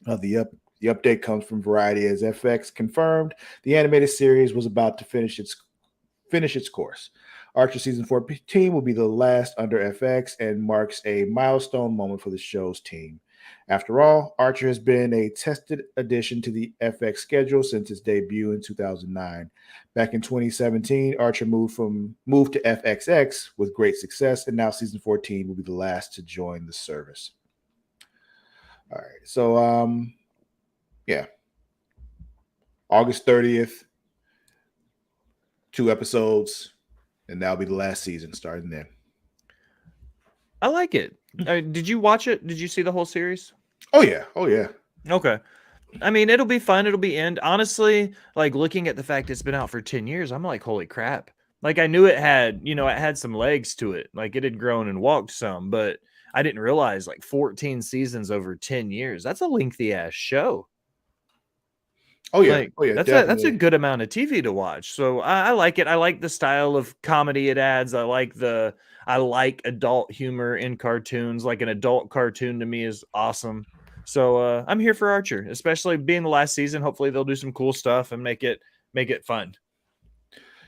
The update comes from Variety as FX confirmed the animated series was about to finish its course. Archer season 14 will be the last under FX and marks a milestone moment for the show's team. After all, Archer has been a tested addition to the FX schedule since its debut in 2009. Back in 2017, Archer moved to FXX with great success, and now season 14 will be the last to join the service. All right, so yeah, August 30th, 2 episodes, and that'll be the last season starting then. I like it. Did you watch it? Did you see the whole series? Oh yeah. Okay. I mean, it'll be fun. It'll be end. Honestly, like looking at the fact it's been out for 10 years, I'm like, holy crap. Like I knew it had some legs to it. Like it had grown and walked some, but I didn't realize like 14 seasons over 10 years. That's a lengthy ass show. Oh yeah. That's a good amount of TV to watch. So I like it. I like the style of comedy it adds. I like adult humor in cartoons. Like an adult cartoon to me is awesome. So I'm here for Archer, especially being the last season. Hopefully they'll do some cool stuff and make it fun.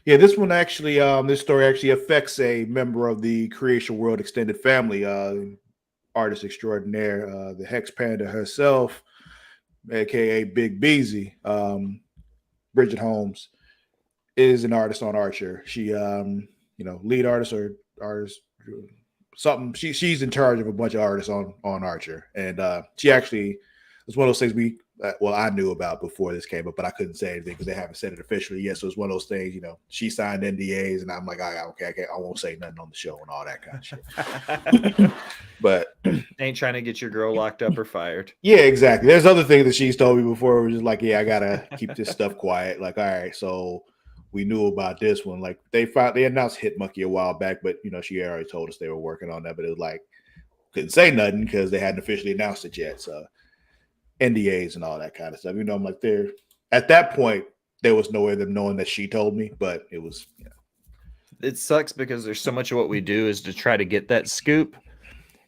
Yeah, this one actually, this story actually affects a member of the Creation World extended family, artist extraordinaire, the Hex Panda herself, aka Big Beezy. Bridget Holmes is an artist on Archer. She, lead artist or artist, something. She's in charge of a bunch of artists on Archer, and she actually was one of those things I knew about before this came up, but I couldn't say anything because they haven't said it officially yet. So it's one of those things, she signed NDAs, and I'm like, okay, I won't say nothing on the show and all that kind of shit. But ain't trying to get your girl locked up or fired. Yeah, exactly. There's other things that she's told me before, which is like, yeah, I gotta keep this stuff quiet. Like, all right, so we knew about this one. Like they announced Hit Monkey a while back, but she already told us they were working on that, but it was like couldn't say nothing because they hadn't officially announced it yet. So NDAs and all that kind of stuff. I'm like, at that point, there was no way of them knowing that she told me, but it was. It sucks because there's so much of what we do is to try to get that scoop.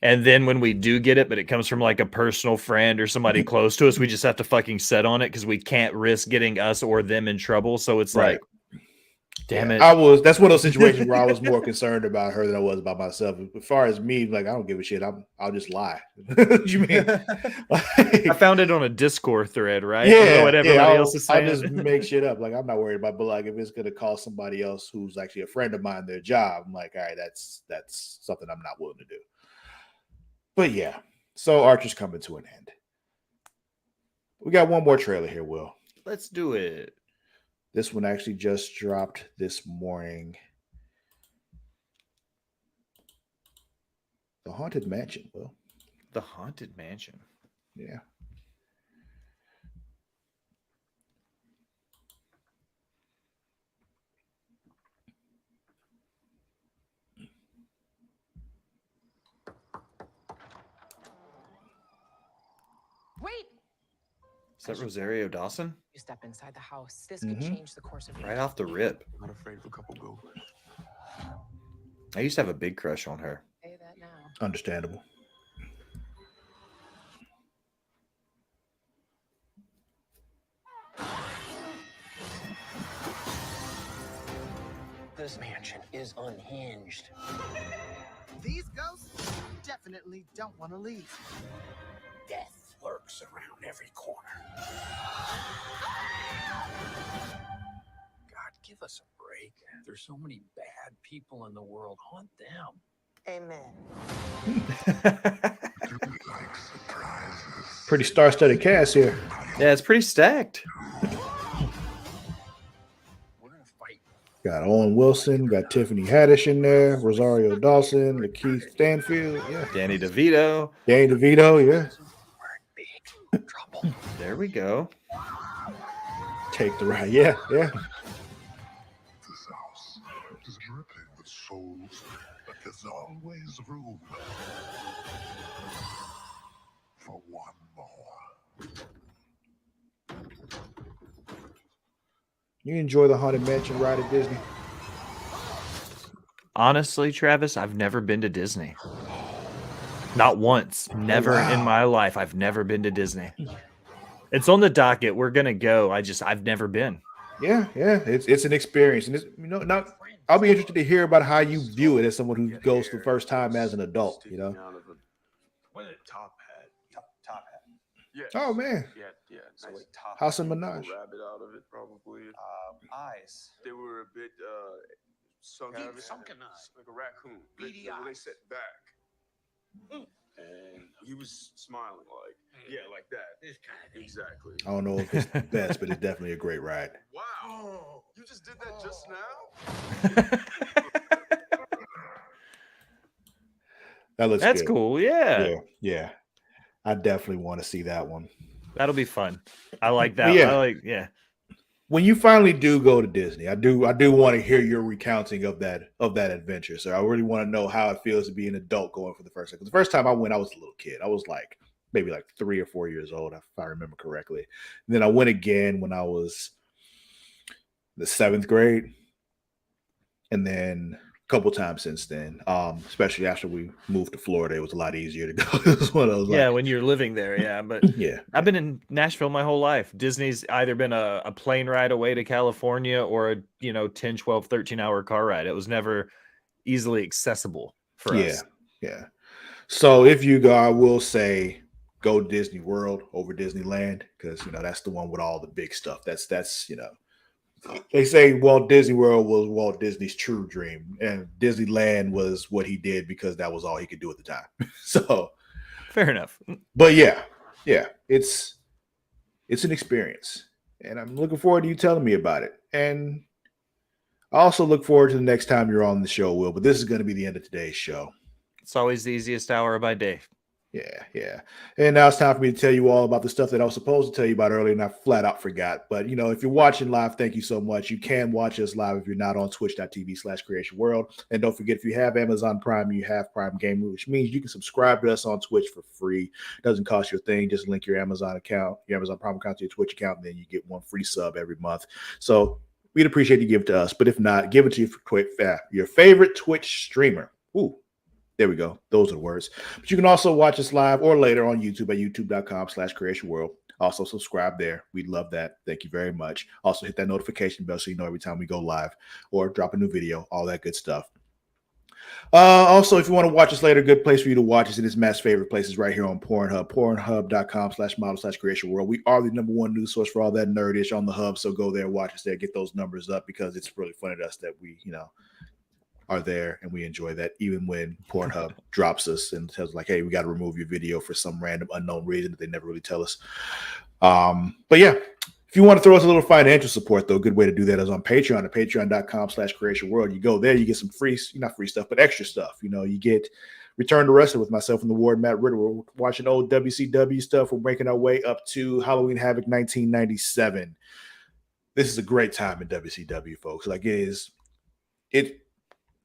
And then when we do get it, but it comes from like a personal friend or somebody close to us, we just have to fucking set on it because we can't risk getting us or them in trouble. So it's like, damn it. That's one of those situations where I was more concerned about her than I was about myself. As far as me, like, I don't give a shit. I'll just lie. What you mean? I found it on a Discord thread, right? Yeah. What everybody else is saying. I just make shit up. Like, I'm not worried about, but like, if it's going to cost somebody else who's actually a friend of mine their job, I'm like, all right, that's something I'm not willing to do. But yeah, so Archer's coming to an end. We got one more trailer here, Will. Let's do it. This one actually just dropped this morning. The Haunted Mansion, Will. The Haunted Mansion. Yeah. Is that Rosario Dawson? You step inside the house. This Mhm. could change the course of your Right off the rip. Not afraid of a couple gophers. I used to have a big crush on her. Say that now. Understandable. This mansion is unhinged. These ghosts definitely don't want to leave. Death lurks around every corner. God, give us a break. There's so many bad people in the world. Haunt them. Amen. Pretty star-studded cast here. Yeah, it's pretty stacked. We're gonna fight. Got Owen Wilson, got Tiffany Haddish in there, Rosario Dawson, Lakeith Stanfield, yeah, Danny DeVito. Danny DeVito, yeah. We're in big trouble. There we go. Take the ride, yeah, yeah. This house is dripping with souls, but there's always room for one more. You enjoy the Haunted Mansion ride at Disney? Honestly, Travis, I've never been to Disney. Not once. Never wow. in my life. I've never been to Disney. It's on the docket. We're gonna go. I've never been. Yeah, yeah. It's an experience, and it's, not. I'll be interested to hear about how you view it as someone who goes the first time as an adult. You know. What a top hat. Top hat. Yes. Oh man, Yeah. So like top House of hat, Minaj. pull rabbit out of it, probably. Eyes. They were a bit sunken. Sunken eyes. Like a raccoon. Beady They eyes. set back. And he was smiling like that. This kind of thing. Exactly. I don't know if it's the best, but it's definitely a great ride. Wow. You just did that just now? That looks That's good. cool. Yeah. Yeah. I definitely want to see that one. That'll be fun. I like that. Yeah. Yeah. When you finally do go to Disney, I do want to hear your recounting of that adventure. So I really want to know how it feels to be an adult going for the first time. 'Cause the first time I went, I was a little kid. I was like maybe like 3 or 4 years old, if I remember correctly. And then I went again when I was the 7th grade, and then a couple times since then. Especially after we moved to Florida, it was a lot easier to go. It was one of those, Yeah, when you're living there, yeah. But yeah. I've been in Nashville my whole life. Disney's either been a plane ride away to California or a 10, 12, 13-hour car ride. It was never easily accessible for us. Yeah. So if you go, I will say go Disney World over Disneyland, because that's the one with all the big stuff. That's they say Walt Disney World was Walt Disney's true dream, and Disneyland was what he did because that was all he could do at the time. So Fair enough. but yeah, it's an experience, and I'm looking forward to you telling me about it. And I also look forward to the next time you're on the show, Will. But this is going to be the end of today's show. It's always the easiest hour of my day. Yeah. And now it's time for me to tell you all about the stuff that I was supposed to tell you about earlier, and I flat out forgot. But, if you're watching live, thank you so much. You can watch us live if you're not on twitch.tv/Creatia World. And don't forget, if you have Amazon Prime, you have Prime Gaming, which means you can subscribe to us on Twitch for free. Doesn't cost you a thing. Just link your Amazon Prime account to your Twitch account, and then you get one free sub every month. So we'd appreciate you give it to us. But if not, give it to your favorite Twitch streamer. Ooh. There we go. Those are the words. But you can also watch us live or later on YouTube at youtube.com/Creatia World. Also subscribe there. We'd love that. Thank you very much. Also hit that notification bell so you know every time we go live or drop a new video, all that good stuff. Also, if you want to watch us later, good place for you to watch us. It is Matt's favorite places right here on Pornhub, pornhub.com/model/Creatia World. We are the #1 news source for all that nerdish on the hub. So go there, watch us there, get those numbers up, because it's really funny to us that we, are there, and we enjoy that even when Pornhub drops us and tells like, hey, we got to remove your video for some random unknown reason that they never really tell us. But yeah, if you want to throw us a little financial support, though, a good way to do that is on Patreon at patreon.com/Creatia World. You go there, you get some free, not free stuff, but extra stuff. You get Return to Wrestling with myself and the Ward, Matt Ritter. We're watching old WCW stuff. We're making our way up to Halloween Havoc 1997. This is a great time in WCW, folks. Like it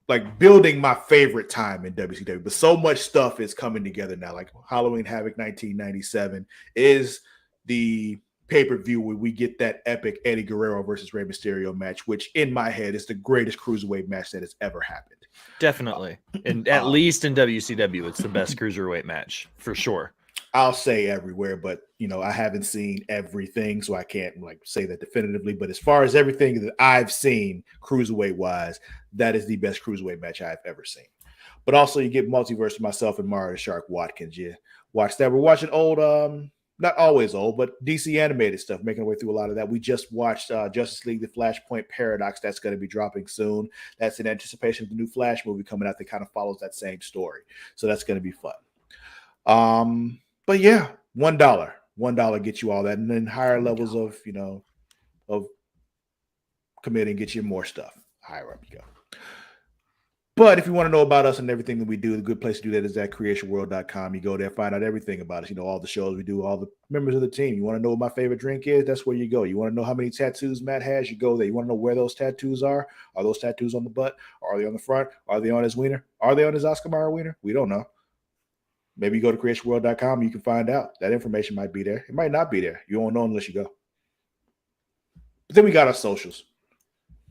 like building my favorite time in WCW, but so much stuff is coming together now. Like Halloween Havoc 1997 is the pay-per-view where we get that epic Eddie Guerrero versus Rey Mysterio match, which in my head is the greatest cruiserweight match that has ever happened. Definitely. And at least in WCW, it's the best cruiserweight match for sure. I'll say everywhere, but I haven't seen everything, so I can't say that definitively. But as far as everything that I've seen cruiserweight wise, that is the best cruiserweight match I've ever seen. But also, you get Multiverse, myself, and Mario the Shark Watkins. You watch that. We're watching old, not always old, but DC animated stuff, making our way through a lot of that. We just watched Justice League: The Flashpoint Paradox. That's going to be dropping soon. That's in anticipation of the new Flash movie coming out that kind of follows that same story. So that's going to be fun. But yeah, $1 gets you all that, and then higher levels of committing get you more stuff. Higher up you go. But if you want to know about us and everything that we do, the good place to do that is at creationworld.com. You go there, find out everything about us. All the shows we do, all the members of the team. You want to know what my favorite drink is? That's where you go. You want to know how many tattoos Matt has? You go there. You want to know where those tattoos are? Are those tattoos on the butt? Are they on the front? Are they on his wiener? Are they on his Oscar Myer wiener? We don't know. Maybe you go to creationworld.com. You can find out. That information might be there. It might not be there. You won't know unless you go. But then we got our socials.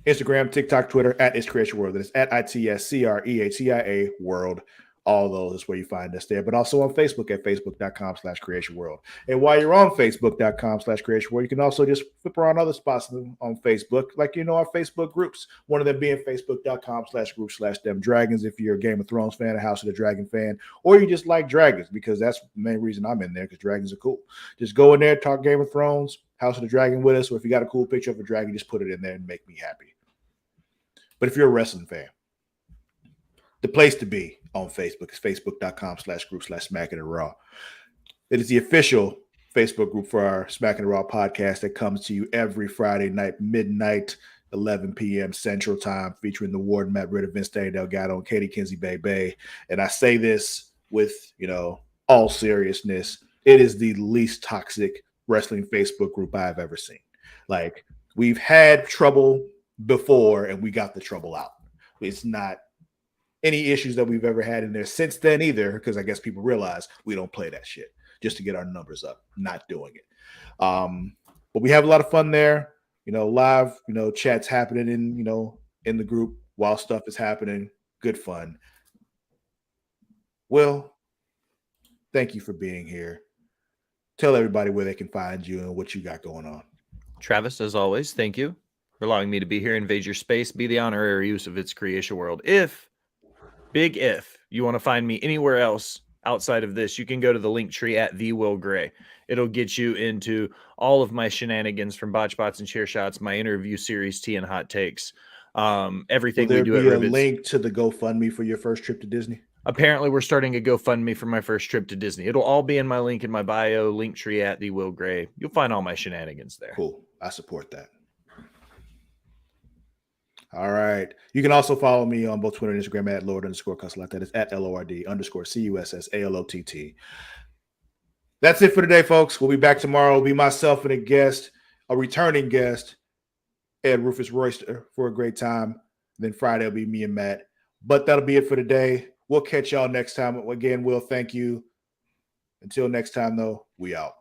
Instagram, TikTok, Twitter, at It's Creatia World. That is at ITSCREATIA World. All those is where you find us there. But also on Facebook at facebook.com/Creatia World. And while you're on facebook.com/Creatia World, you can also just flip around other spots on Facebook, like our Facebook groups. One of them being facebook.com/group/Them Dragons if you're a Game of Thrones fan, a House of the Dragon fan, or you just like dragons, because that's the main reason I'm in there, because dragons are cool. Just go in there, talk Game of Thrones, House of the Dragon with us, or if you got a cool picture of a dragon, just put it in there and make me happy. But if you're a wrestling fan, the place to be on Facebook is facebook.com/group/Smacking It Raw. It is the official Facebook group for our Smacking It Raw podcast that comes to you every Friday night, midnight, 11 p.m. Central Time, featuring the Warden, Matt Ritter, Vince Delgado, and Katie Kinsey Bay. And I say this with, all seriousness. It is the least toxic wrestling Facebook group I've ever seen. We've had trouble before, and we got the trouble out. It's not any issues that we've ever had in there since then either, because I guess people realize we don't play that shit just to get our numbers up. Not doing it. But we have a lot of fun there. Live, chats happening in the group while stuff is happening. Good fun. Will, thank you for being here. Tell everybody where they can find you and what you got going on. Travis, as always, thank you for allowing me to be here, invade your space, be the honorary use of It's Creatia World. If you want to find me anywhere else outside of this, you can go to the link tree at The Will Gray. It'll get you into all of my shenanigans, from botch bots and chair shots, my interview series, tea and hot takes, everything we do. Will there be a link to the GoFundMe for your first trip to Disney? Apparently, we're starting a GoFundMe for my first trip to Disney. It'll all be in my link in my bio, link tree at The Will Gray. You'll find all my shenanigans there. Cool. I support that. All right. You can also follow me on both Twitter and Instagram at Lord_Cussalott. That is at LORD_CUSSALOTT. That's it for today, folks. We'll be back tomorrow. It'll be myself and a returning guest, Ed Rufus Royster, for a great time. Then Friday will be me and Matt. But that'll be it for today. We'll catch y'all next time. Again, Will, thank you. Until next time, though, we out.